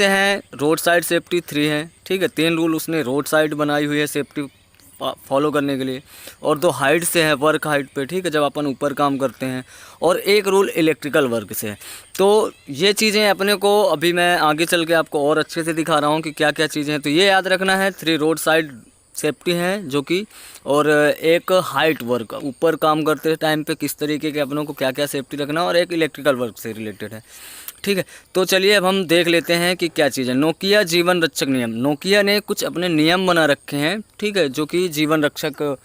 देखते हैं road side safety 3 है, ठीक है। 3 रूल उसने रोड साइड बनाई हुई है सेफ्टी फॉलो करने के लिए, और 2 हाइट से है, वर्क हाइट पे, ठीक है, जब अपन ऊपर काम करते हैं, और 1 रूल इलेक्ट्रिकल वर्क से है। तो ये चीज़ें अपने को अभी मैं आगे चल के आपको और अच्छे से दिखा रहा हूँ कि क्या क्या चीज़ें हैं। तो ये याद रखना है, 3 रोड साइड सेफ्टी है जो कि, और 1 हाइट वर्क, ऊपर काम करते टाइम पे किस तरीके के अपनों को क्या क्या सेफ्टी रखना, और 1 इलेक्ट्रिकल वर्क से रिलेटेड है, ठीक है। तो चलिए अब हम देख लेते हैं कि क्या चीज़ है। नोकिया जीवन रक्षक नियम, नोकिया ने कुछ अपने नियम बना रखे हैं, ठीक है, जो कि जीवन रक्षक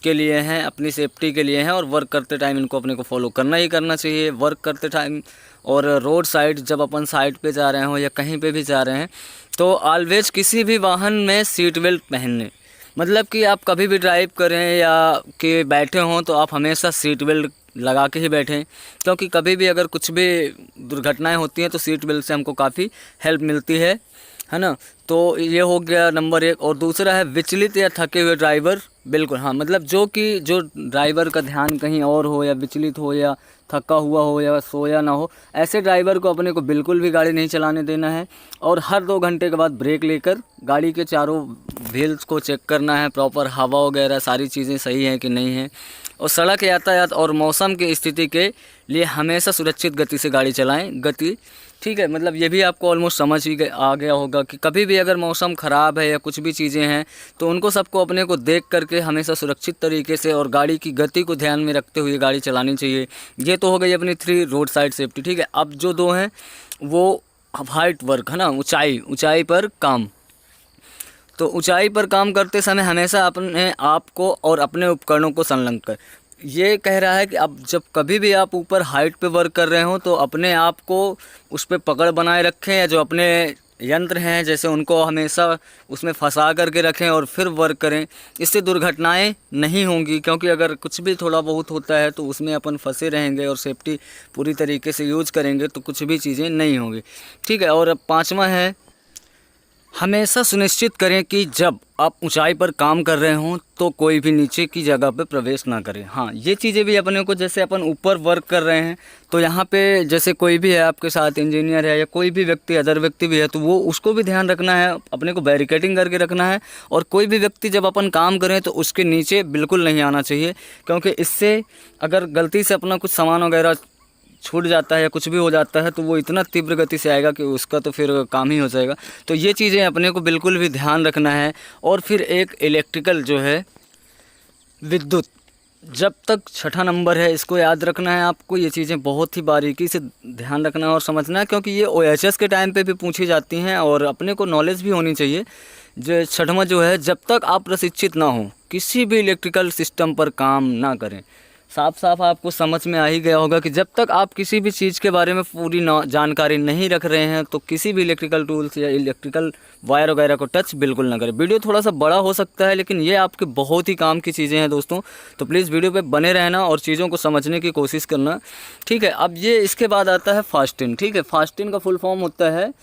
के लिए हैं, अपनी सेफ्टी के लिए हैं, और वर्क करते टाइम इनको अपने को फॉलो करना ही करना चाहिए, वर्क करते टाइम। और रोड साइड जब अपन साइड पे जा रहे हो या कहीं पे भी जा रहे हैं तो ऑलवेज किसी भी वाहन में सीट बेल्ट पहनने, मतलब कि आप कभी भी ड्राइव करें या कि बैठे हों तो आप हमेशा सीट बेल्ट लगा के ही बैठें, क्योंकि कभी भी अगर कुछ भी दुर्घटनाएं होती हैं तो सीट बेल्ट से हमको काफ़ी हेल्प मिलती है ना। तो ये हो गया नंबर 1। और दूसरा है विचलित या थके हुए ड्राइवर, बिल्कुल हाँ, मतलब जो ड्राइवर का ध्यान कहीं और हो या विचलित हो या थका हुआ हो या सोया ना हो, ऐसे ड्राइवर को अपने को बिल्कुल भी गाड़ी नहीं चलाने देना है। और हर 2 घंटे के बाद ब्रेक लेकर गाड़ी के चारों व्हील्स को चेक करना है, प्रॉपर हवा वगैरह सारी चीज़ें सही हैं कि नहीं हैं। और सड़क यातायात और मौसम की स्थिति के लिए हमेशा सुरक्षित गति से गाड़ी चलाएं, गति, ठीक है। मतलब ये भी आपको ऑलमोस्ट समझ ही आ गया होगा कि कभी भी अगर मौसम ख़राब है या कुछ भी चीज़ें हैं तो उनको सबको अपने को देख करके हमेशा सुरक्षित तरीके से और गाड़ी की गति को ध्यान में रखते हुए गाड़ी चलानी चाहिए। ये तो हो गई अपनी 3 रोड साइड सेफ्टी, ठीक है। अब जो 2 हैं वो हाइट वर्क है ना, ऊंचाई पर काम। तो ऊंचाई पर काम करते समय हमेशा अपने आप को और अपने उपकरणों को संलग्न कर, ये कह रहा है कि अब जब कभी भी आप ऊपर हाइट पे वर्क कर रहे हो तो अपने आप को उस पर पकड़ बनाए रखें, या जो अपने यंत्र हैं जैसे उनको हमेशा उसमें फंसा करके रखें और फिर वर्क करें। इससे दुर्घटनाएं नहीं होंगी, क्योंकि अगर कुछ भी थोड़ा बहुत होता है तो उसमें अपन फंसे रहेंगे और सेफ्टी पूरी तरीके से यूज़ करेंगे तो कुछ भी चीज़ें नहीं होंगी, ठीक है। और 5वां है, हमेशा सुनिश्चित करें कि जब आप ऊंचाई पर काम कर रहे हों तो कोई भी नीचे की जगह पे प्रवेश ना करें। हाँ, ये चीज़ें भी अपने को, जैसे अपन ऊपर वर्क कर रहे हैं तो यहाँ पे जैसे कोई भी है आपके साथ, इंजीनियर है या कोई भी व्यक्ति, अदर व्यक्ति भी है, तो वो उसको भी ध्यान रखना है, अपने को बैरिकेडिंग करके रखना है। और कोई भी व्यक्ति जब अपन काम करें तो उसके नीचे बिल्कुल नहीं आना चाहिए, क्योंकि इससे अगर गलती से अपना कुछ सामान वगैरह छूट जाता है या कुछ भी हो जाता है तो वो इतना तीव्र गति से आएगा कि उसका तो फिर काम ही हो जाएगा। तो ये चीज़ें अपने को बिल्कुल भी ध्यान रखना है। और फिर एक इलेक्ट्रिकल जो है, विद्युत, जब तक 6ठा नंबर है, इसको याद रखना है आपको। ये चीज़ें बहुत ही बारीकी से ध्यान रखना है और समझना है, क्योंकि ये OHS के टाइम पे भी पूछी जाती हैं और अपने को नॉलेज भी होनी चाहिए। जो 6वां जो है, जब तक आप प्रशिक्षित ना हो किसी भी इलेक्ट्रिकल सिस्टम पर काम ना करें। साफ साफ आपको समझ में आ ही गया होगा कि जब तक आप किसी भी चीज़ के बारे में पूरी जानकारी नहीं रख रहे हैं तो किसी भी इलेक्ट्रिकल टूल्स या इलेक्ट्रिकल वायर वगैरह को टच बिल्कुल ना करें। वीडियो थोड़ा सा बड़ा हो सकता है लेकिन ये आपके बहुत ही काम की चीज़ें हैं दोस्तों, तो प्लीज़ वीडियो पे बने रहना और चीज़ों को समझने की कोशिश करना, ठीक है। अब ये इसके बाद आता है फास्टिंग, ठीक है। फास्टिंग का फुल फॉर्म होता है,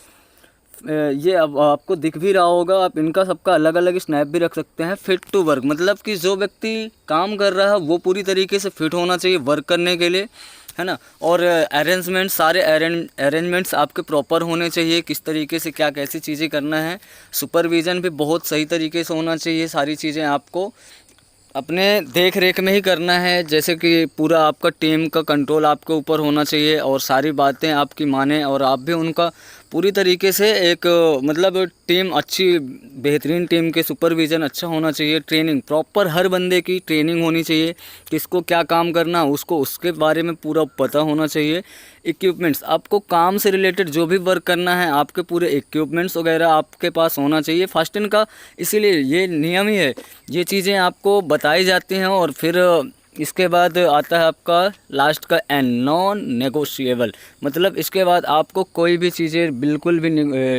ये अब आपको दिख भी रहा होगा, आप इनका सबका अलग अलग स्नैप भी रख सकते हैं। फिट टू वर्क, मतलब कि जो व्यक्ति काम कर रहा है वो पूरी तरीके से फिट होना चाहिए वर्क करने के लिए, है ना। और अरेंजमेंट, सारे अरेंजमेंट्स आपके प्रॉपर होने चाहिए, किस तरीके से क्या कैसी चीज़ें करना है। सुपरविज़न भी बहुत सही तरीके से होना चाहिए, सारी चीज़ें आपको अपने देख रेख में ही करना है, जैसे कि पूरा आपका टीम का कंट्रोल आपके ऊपर होना चाहिए और सारी बातें आपकी माने और आप भी उनका पूरी तरीके से एक, मतलब टीम अच्छी, बेहतरीन टीम के सुपरविज़न अच्छा होना चाहिए। ट्रेनिंग प्रॉपर, हर बंदे की ट्रेनिंग होनी चाहिए, किसको क्या काम करना उसको उसके बारे में पूरा पता होना चाहिए। इक्विपमेंट्स, आपको काम से रिलेटेड जो भी वर्क करना है आपके पूरे इक्विपमेंट्स वगैरह आपके पास होना चाहिए फास्टिंग का, इसीलिए ये नियम ही है, ये चीज़ें आपको बताई जाती हैं। और फिर इसके बाद आता है आपका लास्ट का एन, नॉन नेगोशिएबल, मतलब इसके बाद आपको कोई भी चीज़ें बिल्कुल भी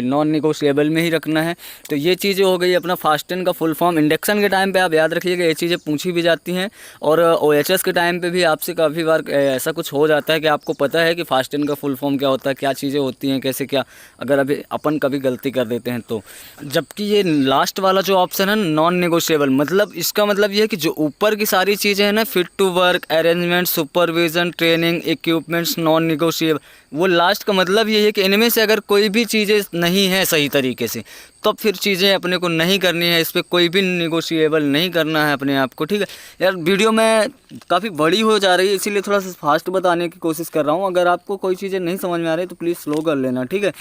नॉन नेगोशिएबल में ही रखना है। तो ये चीज़ें हो गई अपना फास्टिंग का फुल फॉर्म। इंडक्शन के टाइम पे आप याद रखिएगा, ये चीज़ें पूछी भी जाती हैं और OHS के टाइम पे भी आपसे काफ़ी बार ऐसा कुछ हो जाता है कि आपको पता है कि फास्टिंग का फुल फॉर्म क्या होता है, क्या चीज़ें होती हैं, कैसे क्या, अगर अभी अपन कभी गलती कर देते हैं तो। जबकि ये लास्ट वाला जो ऑप्शन है नॉन नेगोशिएबल, मतलब इसका मतलब ये है कि जो ऊपर की सारी चीज़ें हैं ना, fit to work, arrangement, supervision, training, equipments, non negotiable. वो लास्ट का मतलब ये है कि इनमें से अगर कोई भी चीज़ें नहीं है सही तरीके से, तब फिर चीज़ें अपने को नहीं करनी है, इस पर कोई भी निगोशिएबल नहीं करना है अपने आप को, ठीक है। यार वीडियो में काफ़ी बड़ी हो जा रही है, इसीलिए थोड़ा सा फास्ट बताने की कोशिश कर रहा हूँ। अगर आपको कोई चीज़ें नहीं समझ में आ रही तो प्लीज़ स्लो कर लेना, ठीक है।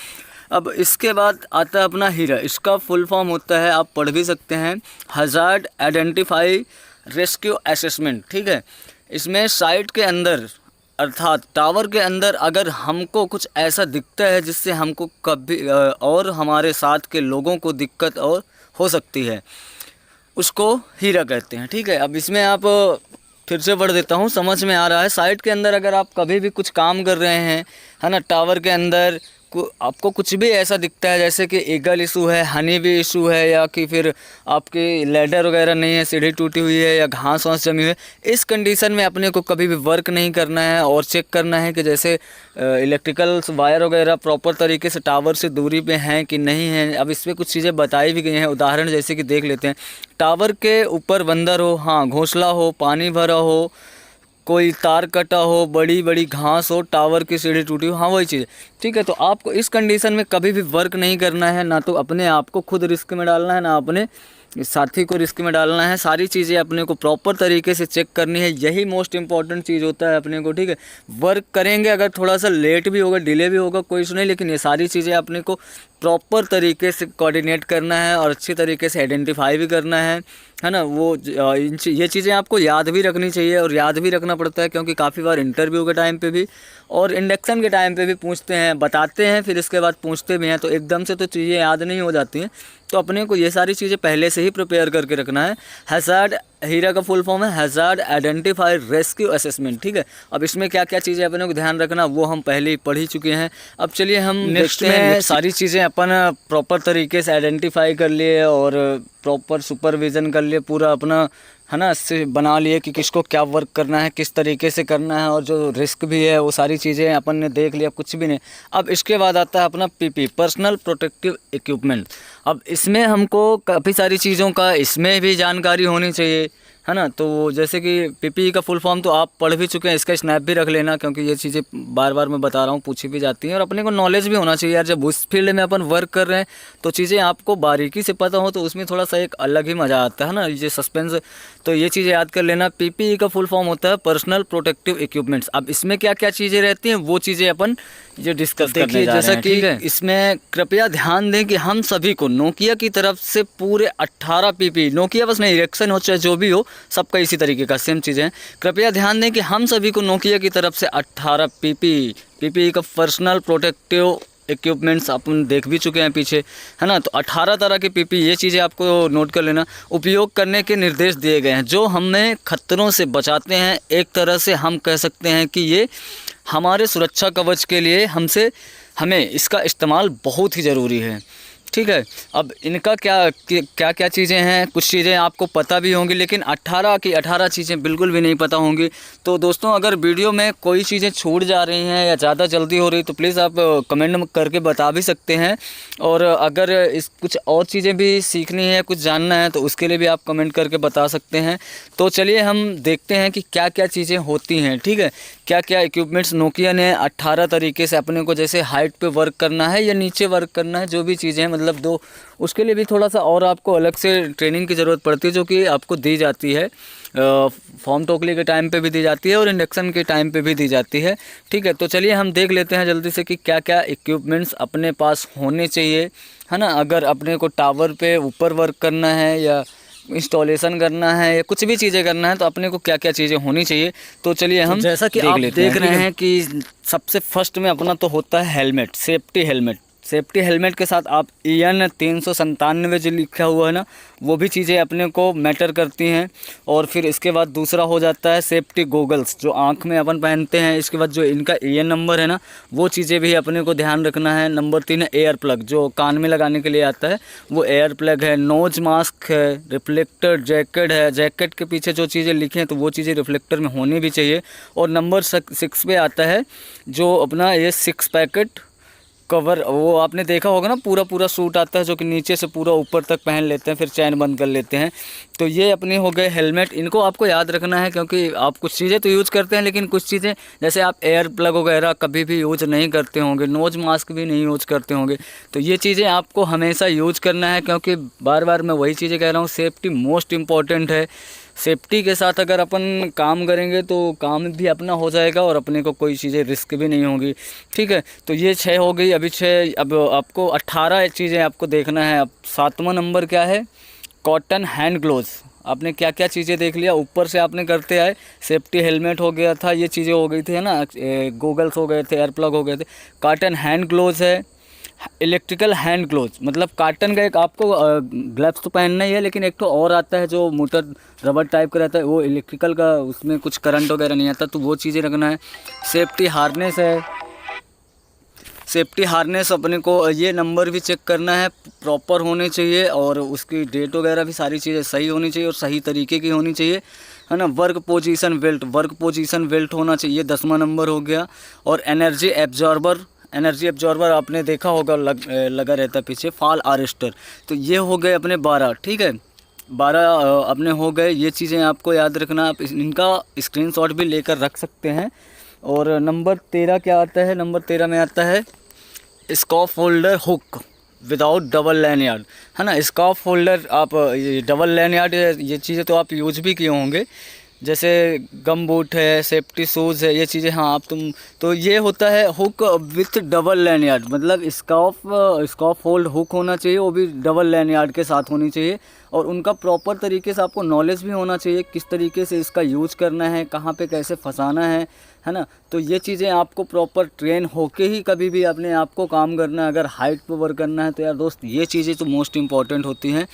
अब इसके बाद आता है अपना हीरा। इसका फुल फॉर्म होता है, आप पढ़ भी सकते हैं, हज़ार्ड आइडेंटिफाई रेस्क्यू असेसमेंट, ठीक है। इसमें साइट के अंदर अर्थात टावर के अंदर अगर हमको कुछ ऐसा दिखता है जिससे हमको कभी और हमारे साथ के लोगों को दिक्कत और हो सकती है, उसको हीरा कहते हैं, ठीक है। अब इसमें आप फिर से पढ़ देता हूँ, समझ में आ रहा है। साइट के अंदर अगर आप कभी भी कुछ काम कर रहे हैं, है ना, टावर के अंदर आपको कुछ भी ऐसा दिखता है जैसे कि ईगल इशू है, हनी बी इशू है, या कि फिर आपकी लैडर वगैरह नहीं है, सीढ़ी टूटी हुई है, या घास वास जमी हुई है, इस कंडीशन में अपने को कभी भी वर्क नहीं करना है और चेक करना है कि जैसे इलेक्ट्रिकल वायर वगैरह प्रॉपर तरीके से टावर से दूरी पे हैं कि नहीं हैं। अब इसमें कुछ चीज़ें बताई भी गई हैं, उदाहरण जैसे कि देख लेते हैं। टावर के ऊपर बंदर हो, हाँ, घोंसला हो, पानी भरा हो, कोई तार कटा हो, बड़ी बड़ी घास हो, टावर की सीढ़ी टूटी हो, हाँ वही चीज़, ठीक है। तो आपको इस कंडीशन में कभी भी वर्क नहीं करना है, ना तो अपने आप को खुद रिस्क में डालना है, ना अपने साथी को रिस्क में डालना है। सारी चीज़ें अपने को प्रॉपर तरीके से चेक करनी है, यही मोस्ट इंपॉर्टेंट चीज़ होता है अपने को, ठीक है। वर्क करेंगे, अगर थोड़ा सा लेट भी होगा, डिले भी होगा, कोई इशू नहीं, लेकिन ये सारी चीज़ें अपने को प्रॉपर तरीके से कोऑर्डिनेट करना है और अच्छी तरीके से आइडेंटिफाई भी करना है ना। वो ये चीज़ें आपको याद भी रखनी चाहिए, और याद भी रखना पड़ता है क्योंकि काफ़ी बार इंटरव्यू के टाइम पे भी और इंडक्शन के टाइम पे भी पूछते हैं, बताते हैं, फिर इसके बाद पूछते भी हैं, तो एकदम से तो चीज़ें याद नहीं हो जाती हैं। तो अपने को ये सारी चीज़ें पहले से ही प्रिपेयर करके रखना है। हज़ार्ड, हीरा का फुल फॉर्म है हज़ार्ड आइडेंटिफाई रेस्क्यू असेसमेंट, ठीक है। अब इसमें क्या क्या चीज़ें अपने को ध्यान रखना वो हम पहले ही पढ़ ही चुके हैं। अब चलिए हम नेक्स्ट में सारी चीज़ें अपन प्रॉपर तरीके से आइडेंटिफाई कर लिए और प्रॉपर सुपरविज़न कर लिए, पूरा अपना, है ना, से बना लिए कि किसको क्या वर्क करना है, किस तरीके से करना है, और जो रिस्क भी है वो सारी चीज़ें अपन ने देख लिया, कुछ भी नहीं। अब इसके बाद आता है अपना पीपी, पर्सनल प्रोटेक्टिव इक्विपमेंट। अब इसमें हमको काफ़ी सारी चीज़ों का इसमें भी जानकारी होनी चाहिए, है ना। तो जैसे कि पीपीई का फुल फॉर्म तो आप पढ़ भी चुके हैं, इसका स्नैप भी रख लेना क्योंकि ये चीज़ें बार बार मैं बता रहा हूँ, पूछी भी जाती हैं, और अपने को नॉलेज भी होना चाहिए यार। जब उस फील्ड में अपन वर्क कर रहे हैं तो चीज़ें आपको बारीकी से पता हो तो उसमें थोड़ा सा एक अलग ही मज़ा आता है ना, ये सस्पेंस। तो ये चीज़ें याद कर लेना। पीपीई का फुल फॉर्म होता है पर्सनल प्रोटेक्टिव इक्विपमेंट्स। अब इसमें क्या क्या चीज़ें रहती हैं वो चीज़ें अपन जो डिस्कस करने जा रहे हैं, जैसा कि इसमें कृपया ध्यान दें कि हम सभी को नोकिया की तरफ से पूरे 18 पीपी, नोकिया बस नहीं, इरेक्सन हो चाहे जो भी हो, सबका इसी तरीके का सेम चीज़ें हैं। कृपया ध्यान दें कि हम सभी को नोकिया की तरफ से 18 पीपी का पर्सनल प्रोटेक्टिव इक्विपमेंट्स अपन देख भी चुके हैं पीछे, है ना। तो 18 तरह के पीपी, ये चीज़ें आपको नोट कर लेना। उपयोग करने के निर्देश दिए गए हैं जो हमें खतरों से बचाते हैं। एक तरह से हम कह सकते हैं कि ये हमारे सुरक्षा कवच के लिए हमें इसका इस्तेमाल बहुत ही ज़रूरी है, ठीक है। अब इनका क्या चीज़ें हैं, कुछ चीज़ें आपको पता भी होंगी, लेकिन 18 की 18 चीज़ें बिल्कुल भी नहीं पता होंगी। तो दोस्तों, अगर वीडियो में कोई चीज़ें छूट जा रही हैं या ज़्यादा जल्दी हो रही तो प्लीज़ आप कमेंट करके बता भी सकते हैं। और अगर कुछ और चीज़ें भी सीखनी है, कुछ जानना है, तो उसके लिए भी आप कमेंट करके बता सकते हैं। तो चलिए हम देखते हैं कि क्या क्या चीज़ें होती हैं, ठीक है। क्या क्या इक्विपमेंट्स नोकिया ने 18 तरीके से अपने को, जैसे हाइट पे वर्क करना है या नीचे वर्क करना है, जो भी चीज़ें हैं, मतलब दो, उसके लिए भी थोड़ा सा और आपको अलग से ट्रेनिंग की ज़रूरत पड़ती है, जो कि आपको दी जाती है फॉर्म टोकली के टाइम पे भी दी जाती है और इंडक्शन के टाइम पे भी दी जाती है, ठीक है। तो चलिए हम देख लेते हैं जल्दी से कि क्या क्या इक्विपमेंट्स अपने पास होने चाहिए, है ना। अगर अपने को टावर पे ऊपर वर्क करना है या इंस्टॉलेशन करना है या कुछ भी चीज़ें करना है तो अपने को क्या क्या चीज़ें होनी चाहिए। तो चलिए हम जैसा कि आप देख रहे हैं कि सबसे फर्स्ट में अपना तो होता है helmet, safety helmet. Safety helmet के साथ आप EN 397 जो लिखा हुआ है ना, वो भी चीज़ें अपने को मैटर करती हैं। और फिर इसके बाद दूसरा हो जाता है सेफ्टी गोगल्स, जो आँख में अपन पहनते हैं। इसके बाद जो इनका EN नंबर है ना, वो चीज़ें भी अपने को ध्यान रखना है। नंबर 3 है एयर प्लग, जो कान में लगाने के लिए आता है, वो एयर प्लग है। नोज मास्क है, रिफ्लेक्टर जैकेट है, जैकेट के पीछे जो चीज़ें लिखी हैं तो वो चीज़ें रिफ्लेक्टर में होनी भी चाहिए। और नंबर 6 पे आता है जो अपना ये 6 पैकेट कवर वो आपने देखा होगा ना, पूरा पूरा सूट आता है जो कि नीचे से पूरा ऊपर तक पहन लेते हैं, फिर चैन बंद कर लेते हैं। तो ये अपने हो गए हेलमेट, इनको आपको याद रखना है क्योंकि आप कुछ चीज़ें तो यूज़ करते हैं लेकिन कुछ चीज़ें जैसे आप एयर प्लग वगैरह कभी भी यूज नहीं करते होंगे, नोज मास्क भी नहीं यूज करते होंगे, तो ये चीज़ें आपको हमेशा यूज करना है क्योंकि बार बार मैं वही चीज़ें कह रहा हूँ, सेफ्टी मोस्ट इम्पॉर्टेंट है। सेफ्टी के साथ अगर अपन काम करेंगे तो काम भी अपना हो जाएगा और अपने को कोई चीज़ें रिस्क भी नहीं होगी, ठीक है। तो ये 6 हो गई, अभी 6, अब आपको 18 चीज़ें आपको देखना है। अब 7वां नंबर क्या है, कॉटन हैंड ग्लोव्स। आपने क्या क्या चीज़ें देख लिया, ऊपर से आपने करते आए, सेफ्टी हेलमेट हो गया था, ये चीज़ें हो गई थी है ना, गोगल्स हो गए थे, एयर प्लग हो गए थे। कॉटन हैंड ग्लोव्स है, इलेक्ट्रिकल हैंड ग्लोव्स, मतलब कॉटन का एक आपको ग्लव्स तो पहनना ही है, लेकिन एक तो और आता है जो मोटर रबर टाइप का रहता है, वो इलेक्ट्रिकल का, उसमें कुछ करंट वगैरह नहीं आता, तो वो चीज़ें रखना है। सेफ्टी हार्नेस है, सेफ्टी हार्नेस अपने को ये नंबर भी चेक करना है, प्रॉपर होने चाहिए और उसकी डेट वगैरह भी सारी चीज़ें सही होनी चाहिए और सही तरीके की होनी चाहिए, है ना। Work position belt, work position belt होना चाहिए, 10वां नंबर हो गया। और एनर्जी एब्जॉर्बर, एनर्जी एब्जॉर्बर आपने देखा होगा लगा रहता है पीछे, फॉल अरेस्टर। तो ये हो गए अपने 12, ठीक है, 12 अपने हो गए। ये चीज़ें आपको याद रखना, आप इनका स्क्रीनशॉट भी लेकर रख सकते हैं। और नंबर 13 क्या आता है, नंबर 13 में आता है scoff holder hook without double lanyard, है ना। स्कॉफ होल्डर आप डबल लैनयार्ड ये चीज़ें तो आप यूज भी किए होंगे, जैसे गम बूट है, सेफ्टी शूज़ है, ये चीज़ें, हाँ आप तुम, तो ये होता है हुक विथ डबल लैनयार्ड, मतलब स्कॉफ होल्ड हुक होना चाहिए, वो भी डबल लैनयार्ड के साथ होनी चाहिए। और उनका प्रॉपर तरीके से आपको नॉलेज भी होना चाहिए, किस तरीके से इसका यूज करना है, कहाँ पे कैसे फंसाना है ना। तो ये चीज़ें आपको प्रॉपर ट्रेन होके ही कभी भी अपने आप को काम करना है। अगर हाइट पे वर्क करना है तो यार दोस्त ये चीज़ें तो मोस्ट इम्पॉर्टेंट होती हैं।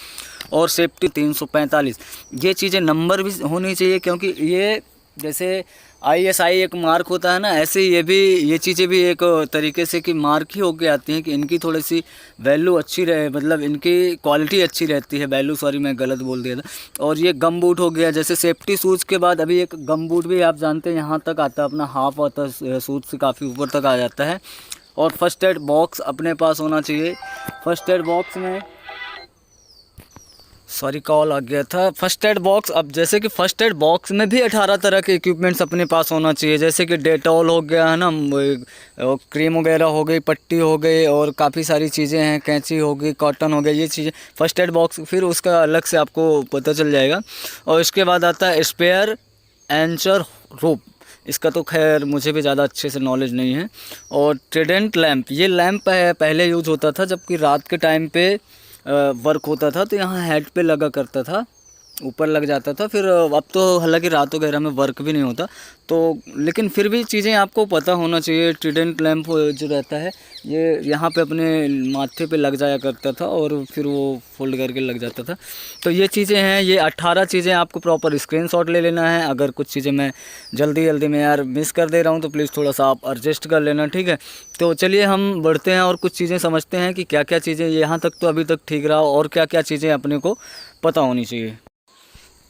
और सेफ्टी 345, ये चीज़ें नंबर भी होनी चाहिए क्योंकि ये जैसे ISI एक मार्क होता है ना, ऐसे ये भी, ये चीज़ें भी एक तरीके से कि मार्क ही होके आती हैं कि इनकी थोड़ी सी वैल्यू अच्छी रहे, मतलब इनकी क्वालिटी अच्छी रहती है, वैल्यू, सॉरी मैं गलत बोल दिया था। और ये गम बूट हो गया, जैसे सेफ्टी शूज़ के बाद अभी एक गम बूट भी आप जानते हैं यहाँ तक आता है, अपना हाफ आता है, शूज़ से काफ़ी ऊपर तक आ जाता है। और फर्स्ट एड बॉक्स अपने पास होना चाहिए। फर्स्ट एड बॉक्स में, सॉरी कॉल आ गया था, फर्स्ट एड बॉक्स, अब जैसे कि फर्स्ट एड बॉक्स में भी 18 तरह के इक्विपमेंट्स अपने पास होना चाहिए, जैसे कि डेटॉल हो गया, है ना, क्रीम वगैरह हो गई, पट्टी हो गई, और काफ़ी सारी चीज़ें हैं, कैंची हो गई, कॉटन हो गया, ये चीज़ें फर्स्ट एड बॉक्स, फिर उसका अलग से आपको पता चल जाएगा। और इसके बाद आता है स्पेयर एंचर रोप, इसका तो खैर मुझे भी ज़्यादा अच्छे से नॉलेज नहीं है। और ट्रिडेंट लैंप, ये लैंप पहले यूज़ होता था जबकि रात के टाइम पे वर्क होता था, तो यहाँ हेड पे लगा करता था, ऊपर लग जाता था। फिर अब तो हालांकि रात वगैरह में वर्क भी नहीं होता, तो लेकिन फिर भी चीज़ें आपको पता होना चाहिए। ट्रिडेंट लैंप जो रहता है ये यहाँ पे अपने माथे पे लग जाया करता था और फिर वो फोल्ड करके लग जाता था। तो ये चीज़ें हैं, ये 18 चीज़ें आपको प्रॉपर स्क्रीनशॉट ले लेना है। अगर कुछ चीज़ें मैं जल्दी में यार मिस कर दे रहा हूँ तो प्लीज़ थोड़ा सा आप एडजस्ट कर लेना, ठीक है। तो चलिए हम बढ़ते हैं और कुछ चीज़ें समझते हैं कि क्या क्या चीज़ें, यहाँ तक तो अभी तक ठीक रहा, और क्या क्या चीज़ें अपने को पता होनी चाहिए।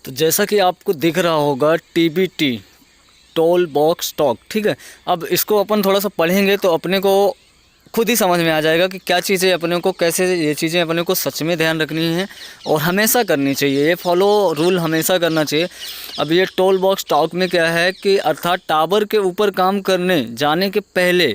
तो जैसा कि आपको दिख रहा होगा TBT, टोल बॉक्स स्टॉक, ठीक है। अब इसको अपन थोड़ा सा पढ़ेंगे तो अपने को खुद ही समझ में आ जाएगा कि क्या चीज़ें अपने को, कैसे ये चीज़ें अपने को सच में ध्यान रखनी है और हमेशा करनी चाहिए, ये फॉलो रूल हमेशा करना चाहिए। अब ये टोल बॉक्स स्टॉक में क्या है कि अर्थात टावर के ऊपर काम करने जाने के पहले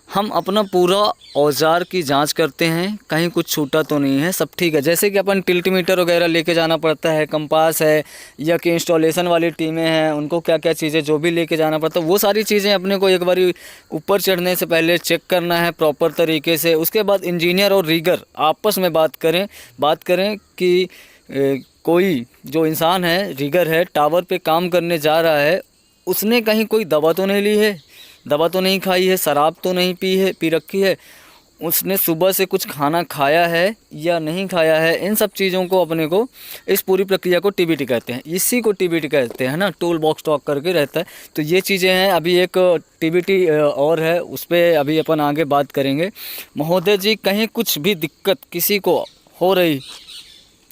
हम अपना पूरा औजार की जांच करते हैं, कहीं कुछ छूटा तो नहीं है, सब ठीक है। जैसे कि अपन टिल्टीमीटर वगैरह लेके जाना पड़ता है, कंपास है, या कि इंस्टॉलेशन वाली टीमें हैं, उनको क्या क्या चीज़ें जो भी लेके जाना पड़ता है, वो सारी चीज़ें अपने को एक बारी ऊपर चढ़ने से पहले चेक करना है प्रॉपर तरीके से। उसके बाद इंजीनियर और रीगर आपस में बात करें कि कोई जो इंसान है, रीगर है, टावर पे काम करने जा रहा है, उसने कहीं कोई दवा तो नहीं ली है, दवा तो नहीं खाई है, शराब तो नहीं पी रखी है, उसने सुबह से कुछ खाना खाया है या नहीं खाया है। इन सब चीज़ों को अपने को, इस पूरी प्रक्रिया को TBT कहते हैं, इसी को TBT कहते हैं ना, टूल बॉक्स स्टॉक करके रहता है। तो ये चीज़ें हैं। अभी एक TBT और है, उस पर अभी अपन आगे बात करेंगे। महोदय जी, कहीं कुछ भी दिक्कत किसी को हो रही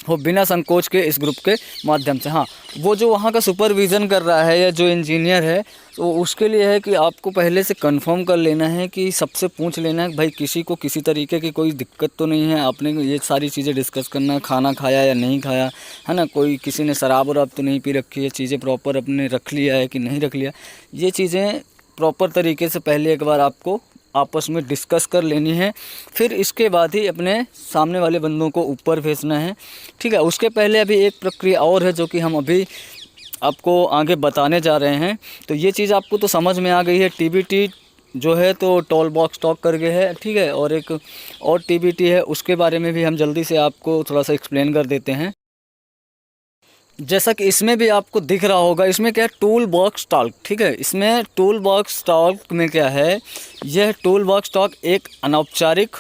हो बिना संकोच के इस ग्रुप के माध्यम से। हाँ, वो जो वहाँ का सुपरविज़न कर रहा है या जो इंजीनियर है, तो उसके लिए है कि आपको पहले से कंफर्म कर लेना है, कि सबसे पूछ लेना है कि भाई किसी को किसी तरीके की कोई दिक्कत तो नहीं है। आपने ये सारी चीज़ें डिस्कस करना है, खाना खाया या नहीं खाया है ना, कोई किसी ने शराब वराब तो नहीं पी रखी है, चीज़ें प्रॉपर अपने रख लिया है कि नहीं रख लिया। ये चीज़ें प्रॉपर तरीके से पहले एक बार आपको आपस में डिस्कस कर लेनी है, फिर इसके बाद ही अपने सामने वाले बंदों को ऊपर भेजना है। ठीक है, उसके पहले अभी एक प्रक्रिया और है जो कि हम अभी आपको आगे बताने जा रहे हैं। तो ये चीज़ आपको तो समझ में आ गई है, टीबीटी जो है तो टोल बॉक्स टॉक करके है, ठीक है। और एक और टीबीटी है, उसके बारे में भी हम जल्दी से आपको थोड़ा सा एक्सप्लेन कर देते हैं। जैसा कि इसमें भी आपको दिख रहा होगा, इसमें क्या है, टूल बॉक्स टॉक, ठीक है। इसमें टूल बॉक्स टॉक में क्या है, यह टूल बॉक्स टॉक एक अनौपचारिक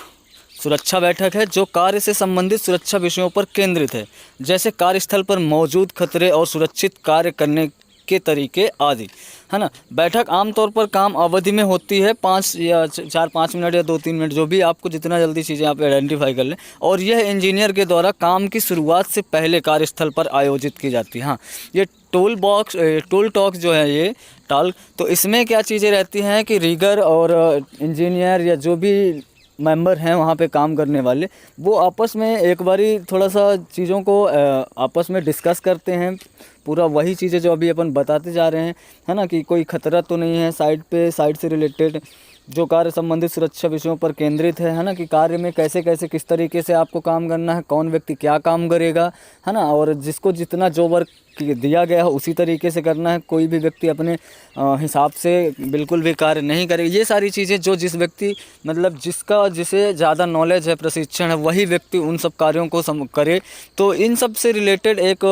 सुरक्षा बैठक है जो कार्य से संबंधित सुरक्षा विषयों पर केंद्रित है, जैसे कार्यस्थल पर मौजूद खतरे और सुरक्षित कार्य करने के तरीके आदि, है ना। बैठक आमतौर पर काम अवधि में होती है 5 या 4-5 मिनट या 2-3 मिनट, जो भी आपको जितना जल्दी चीज़ें आप आइडेंटिफाई कर लें। और यह इंजीनियर के द्वारा काम की शुरुआत से पहले कार्यस्थल पर आयोजित की जाती है। हाँ, ये टूल टॉक जो है ये टॉक, तो इसमें क्या चीज़ें रहती हैं कि रीगर और इंजीनियर या जो भी मेंबर हैं वहाँ पे काम करने वाले, वो आपस में एक बारी थोड़ा सा चीज़ों को आपस में डिस्कस करते हैं। पूरा वही चीज़ें जो अभी अपन बताते जा रहे हैं, है ना, कि कोई खतरा तो नहीं है साइड से रिलेटेड, जो कार्य संबंधित सुरक्षा विषयों पर केंद्रित है ना, कि कार्य में कैसे कैसे किस तरीके से आपको काम करना है, कौन व्यक्ति क्या काम करेगा, है ना। और जिसको जितना जो वर्क दिया गया है उसी तरीके से करना है। कोई भी व्यक्ति अपने हिसाब से बिल्कुल भी कार्य नहीं करेगा। ये सारी चीज़ें जो जिस व्यक्ति मतलब जिसे ज़्यादा नॉलेज है, प्रशिक्षण है, वही व्यक्ति उन सब कार्यों को करे। तो इन सब से रिलेटेड एक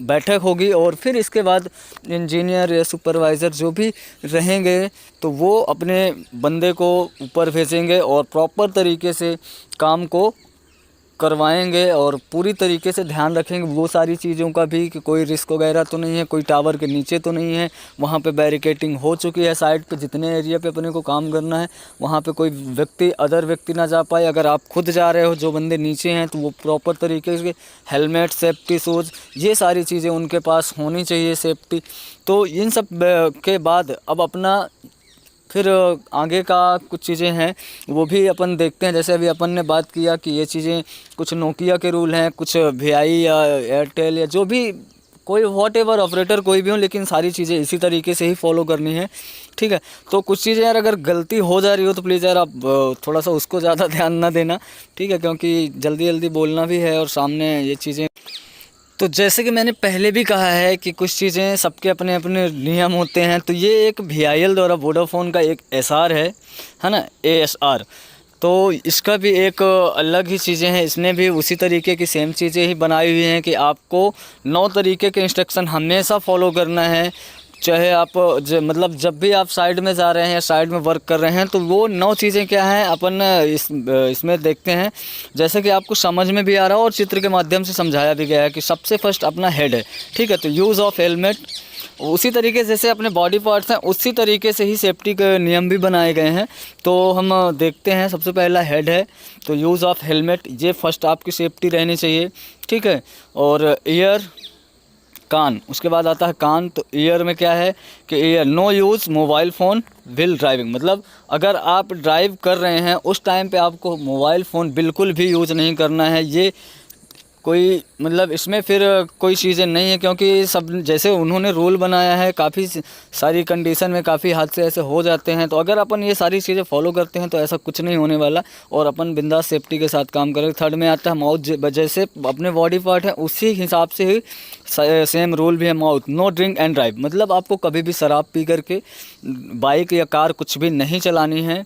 बैठक होगी, और फिर इसके बाद इंजीनियर या सुपरवाइज़र जो भी रहेंगे तो वो अपने बंदे को ऊपर भेजेंगे और प्रॉपर तरीके से काम को करवाएंगे, और पूरी तरीके से ध्यान रखेंगे वो सारी चीज़ों का भी, कि कोई रिस्क वगैरह तो नहीं है, कोई टावर के नीचे तो नहीं है, वहाँ पे बैरिकेटिंग हो चुकी है साइड पे, जितने एरिया पे अपने को काम करना है वहाँ पे कोई अदर व्यक्ति ना जा पाए। अगर आप खुद जा रहे हो, जो बंदे नीचे हैं, तो वो प्रॉपर तरीके से हेलमेट, सेफ्टी शूज़, ये सारी चीज़ें उनके पास होनी चाहिए, सेफ्टी। तो इन सब के बाद अब अपना फिर आगे का कुछ चीज़ें हैं वो भी अपन देखते हैं। जैसे अभी अपन ने बात किया कि ये चीज़ें कुछ नोकिया के रूल हैं, कुछ वीआई या एयरटेल या जो भी कोई व्हाटएवर ऑपरेटर कोई भी हो, लेकिन सारी चीज़ें इसी तरीके से ही फॉलो करनी है, ठीक है। तो कुछ चीज़ें यार अगर गलती हो जा रही हो तो प्लीज़ यार आप थोड़ा सा उसको ज़्यादा ध्यान ना देना, ठीक है, क्योंकि जल्दी जल्दी बोलना भी है और सामने ये चीज़ें। तो जैसे कि मैंने पहले भी कहा है कि कुछ चीज़ें सबके अपने अपने नियम होते हैं। तो ये एक VIL द्वारा वोडाफोन का एक SR है ना, ASR। तो इसका भी एक अलग ही चीज़ें हैं, इसने भी उसी तरीके की सेम चीज़ें ही बनाई हुई हैं कि आपको 9 तरीके के इंस्ट्रक्शन हमेशा फॉलो करना है। चाहे आप मतलब जब भी आप साइड में जा रहे हैं या साइड में वर्क कर रहे हैं, तो वो 9 चीज़ें क्या हैं अपन इसमें देखते हैं। जैसे कि आपको समझ में भी आ रहा हो और चित्र के माध्यम से समझाया भी गया है कि सबसे फर्स्ट अपना हेड है, ठीक है। तो यूज़ ऑफ हेलमेट, उसी तरीके से जैसे अपने बॉडी पार्ट्स हैं उसी तरीके से ही सेफ्टी के नियम भी बनाए गए हैं। तो हम देखते हैं, सबसे पहला हेड है, तो यूज़ ऑफ हेलमेट, ये फर्स्ट आपकी सेफ्टी रहनी चाहिए, ठीक है। और ईयर, कान, उसके बाद आता है कान। तो ईयर में क्या है कि ear, no use mobile phone while driving, मतलब अगर आप ड्राइव कर रहे हैं उस टाइम पे आपको मोबाइल फ़ोन बिल्कुल भी यूज़ नहीं करना है। ये कोई मतलब इसमें फिर कोई चीज़ें नहीं है, क्योंकि सब जैसे उन्होंने रूल बनाया है, काफ़ी सारी कंडीशन में काफ़ी हादसे ऐसे हो जाते हैं। तो अगर अपन ये सारी चीज़ें फॉलो करते हैं तो ऐसा कुछ नहीं होने वाला, और अपन बिंदास सेफ्टी के साथ काम करें। थर्ड में आता है माउथ, जैसे अपने बॉडी पार्ट है उसी हिसाब से ही सेम रूल भी है mouth. No drink and drive, मतलब आपको कभी भी शराब पी करके बाइक या कार कुछ भी नहीं चलानी है,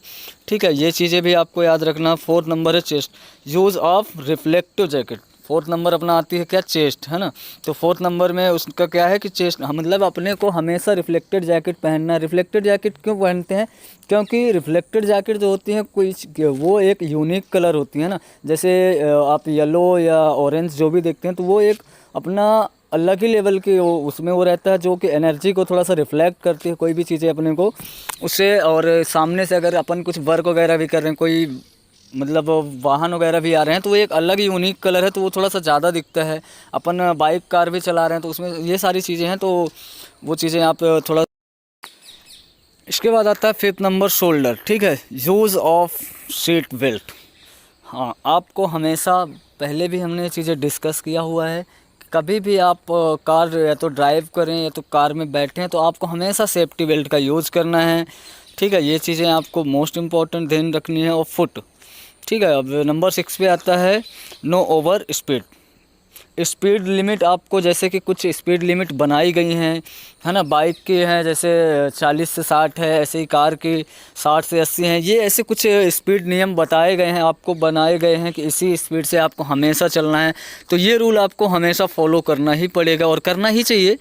ठीक है। ये चीज़ें भी आपको याद रखना। 4 नंबर है chest, use of reflective jacket. 4 number अपना आती है क्या, चेस्ट, है ना। तो 4 नंबर में उसका क्या है कि चेस्ट, मतलब अपने को हमेशा रिफ्लेक्टेड जैकेट पहनना है। रिफ्लेक्टेड जैकेट क्यों पहनते हैं, क्योंकि रिफ्लेक्टेड जैकेट जो होती है कोई वो एक यूनिक कलर होती है ना। जैसे आप येलो या ऑरेंज जो भी देखते हैं तो वो एक अपना अलग ही लेवल की उसमें वो रहता है, जो कि एनर्जी को थोड़ा सा रिफ्लेक्ट करती है, कोई भी चीज़ें अपने को उससे। और सामने से अगर अपन कुछ वर्क वगैरह भी कर रहे हैं, कोई मतलब वाहन वगैरह भी आ रहे हैं तो वो एक अलग ही यूनिक कलर है, तो वो थोड़ा सा ज़्यादा दिखता है। अपन बाइक कार भी चला रहे हैं तो उसमें ये सारी चीज़ें हैं, तो वो चीज़ें आप थोड़ा। इसके बाद आता है 5th नंबर, शोल्डर। ठीक है, यूज़ ऑफ सीट बेल्ट। हाँ, आपको हमेशा, पहले भी हमने ये चीज़ें डिस्कस किया हुआ है, कभी भी आप कार या तो ड्राइव करें या तो कार में बैठें तो आपको हमेशा सेफ्टी बेल्ट का यूज़ करना है। ठीक है, ये चीज़ें आपको मोस्ट इम्पॉर्टेंट ध्यान रखनी है। और फुट, ठीक है। अब नंबर 6 पे आता है no over speed. Speed limit आपको, जैसे कि कुछ स्पीड लिमिट बनाई गई हैं, है ना, बाइक की हैं जैसे 40 से 60 है, ऐसे ही कार की 60 से 80 हैं। ये ऐसे कुछ स्पीड नियम बताए गए हैं, आपको बनाए गए हैं कि इसी स्पीड से आपको हमेशा चलना है। तो ये रूल आपको हमेशा फॉलो करना ही पड़ेगा और करना ही चाहिए,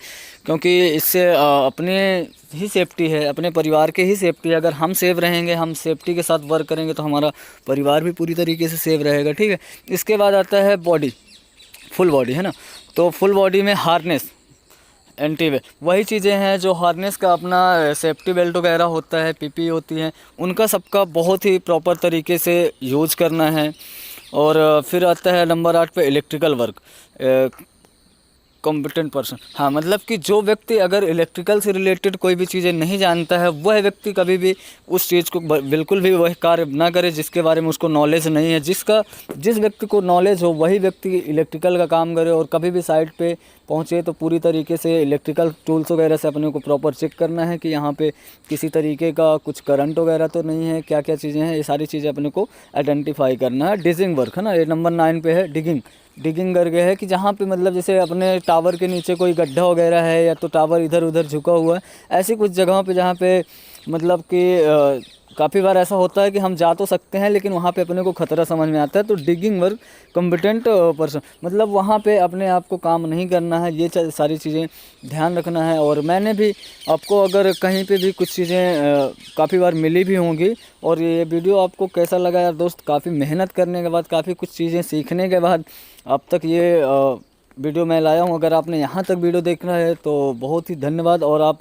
क्योंकि इससे अपने ही सेफ्टी है, अपने परिवार के ही सेफ्टी है। अगर हम सेफ रहेंगे, हम सेफ्टी के साथ वर्क करेंगे तो हमारा परिवार भी पूरी तरीके से सेफ रहेगा। ठीक है, इसके बाद आता है बॉडी, फुल बॉडी, है ना। तो फुल बॉडी में हार्नेस, एंटी वे, वही चीज़ें हैं जो हार्नेस का अपना सेफ्टी बेल्ट वगैरह होता है, पीपी होती हैं, उनका सबका बहुत ही प्रॉपर तरीके से यूज करना है। और फिर आता है नंबर 8 पे इलेक्ट्रिकल वर्क, कॉम्पिटेंट पर्सन। हाँ, मतलब कि जो व्यक्ति अगर इलेक्ट्रिकल से रिलेटेड कोई भी चीज़ें नहीं जानता है, वह व्यक्ति कभी भी उस चीज़ को बिल्कुल भी वह कार्य ना करे जिसके बारे में उसको नॉलेज नहीं है। जिस व्यक्ति को नॉलेज हो वही व्यक्ति इलेक्ट्रिकल का काम करे, और कभी भी साइट पे पहुँचे तो पूरी तरीके से इलेक्ट्रिकल टूल्स वगैरह से अपने को प्रॉपर चेक करना है कि यहाँ पे किसी तरीके का कुछ करंट वगैरह तो नहीं है, क्या क्या चीज़ें हैं, ये सारी चीज़ें अपने को आइडेंटिफाई करना है। डिजिंग वर्क, है ना, ये नंबर 9 पे है डिगिंग करके है कि जहाँ पे मतलब जैसे अपने टावर के नीचे कोई गड्ढा वगैरह है या तो टावर इधर उधर झुका हुआ है, ऐसी कुछ जगहों पे जहाँ पे मतलब कि काफ़ी बार ऐसा होता है कि हम जा तो सकते हैं लेकिन वहाँ पे अपने को खतरा समझ में आता है। तो डिगिंग वर्क कॉम्पिटेंट पर्सन, मतलब वहाँ पे अपने आप को काम नहीं करना है, ये सारी चीज़ें ध्यान रखना है। और मैंने भी आपको अगर कहीं पे भी कुछ चीज़ें काफ़ी बार मिली भी होंगी। और ये वीडियो आपको कैसा लगा यार दोस्त, काफ़ी मेहनत करने के बाद, काफ़ी कुछ चीज़ें सीखने के बाद अब तक ये वीडियो मैं लाया हूँ। अगर आपने यहाँ तक वीडियो देखना है तो बहुत ही धन्यवाद, और आप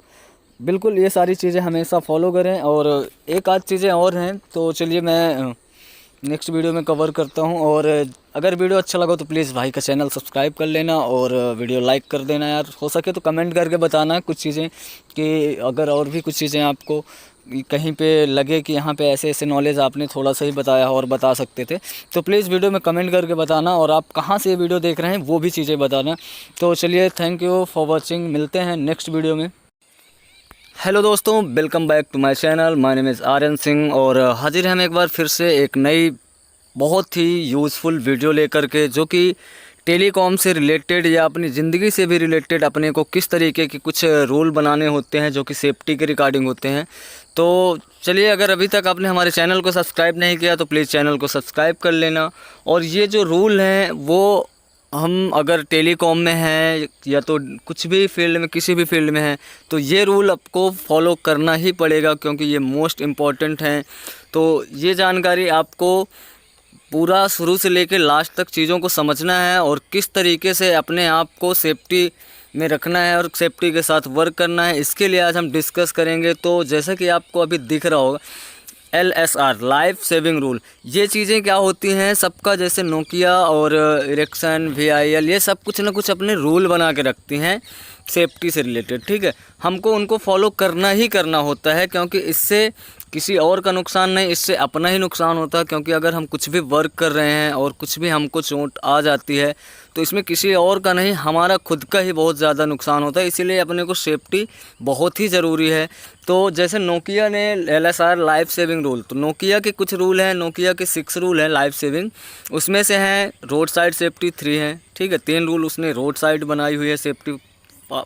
बिल्कुल ये सारी चीज़ें हमेशा फॉलो करें। और एक आध चीज़ें और हैं तो चलिए मैं नेक्स्ट वीडियो में कवर करता हूँ। और अगर वीडियो अच्छा लगा तो प्लीज़ भाई का चैनल सब्सक्राइब कर लेना और वीडियो लाइक कर देना यार। हो सके तो कमेंट करके बताना कुछ चीज़ें, कि अगर और भी कुछ चीज़ें आपको कहीं पे लगे कि यहाँ पे ऐसे ऐसे नॉलेज आपने थोड़ा सा ही बताया और बता सकते थे, तो प्लीज़ वीडियो में कमेंट करके बताना। और आप कहाँ से ये वीडियो देख रहे हैं वो भी चीज़ें बताना। तो चलिए, थैंक यू फॉर वॉचिंग, मिलते हैं नेक्स्ट वीडियो में। हेलो दोस्तों, welcome back to my channel. My name is Aryan Singh, और हाजिर हैं हम एक बार फिर से एक नई बहुत ही यूज़फुल वीडियो लेकर के, जो कि टेलीकॉम से रिलेटेड या अपनी ज़िंदगी से भी रिलेटेड अपने को किस तरीके के कुछ रूल बनाने होते हैं जो कि सेफ्टी के रिगार्डिंग होते हैं। तो चलिए, अगर अभी तक आपने हमारे चैनल को सब्सक्राइब नहीं किया तो प्लीज़ चैनल को सब्सक्राइब कर लेना। और ये जो रूल हैं वो हम अगर टेलीकॉम में हैं या तो कुछ भी फील्ड में, किसी भी फील्ड में हैं, तो ये रूल आपको फॉलो करना ही पड़ेगा, क्योंकि ये मोस्ट इम्पॉर्टेंट हैं। तो ये जानकारी आपको पूरा शुरू से लेकर लास्ट तक चीज़ों को समझना है और किस तरीके से अपने आप को सेफ्टी में रखना है और सेफ्टी के साथ वर्क करना है, इसके लिए आज हम डिस्कस करेंगे। तो जैसा कि आपको अभी दिख रहा होगा, LSR, लाइफ सेविंग रूल, ये चीज़ें क्या होती हैं सबका, जैसे नोकिया और इरेक्सन, VIL, ये सब कुछ ना कुछ अपने रूल बना के रखती हैं सेफ्टी से रिलेटेड। ठीक है, हमको उनको फॉलो करना ही करना होता है, क्योंकि इससे किसी और का नुकसान नहीं, इससे अपना ही नुकसान होता है। क्योंकि अगर हम कुछ भी वर्क कर रहे हैं और कुछ भी हमको चोट आ जाती है तो इसमें किसी और का नहीं, हमारा खुद का ही बहुत ज़्यादा नुकसान होता है। इसीलिए अपने को सेफ्टी बहुत ही ज़रूरी है। तो जैसे नोकिया ने LSR, लाइफ सेविंग रूल, तो नोकिया के कुछ रूल हैं, नोकिया के 6 रूल हैं लाइफ सेविंग। उसमें से हैं रोड साइड सेफ्टी 3 हैं। ठीक है, 3 रूल उसने रोड साइड बनाई हुई है सेफ्टी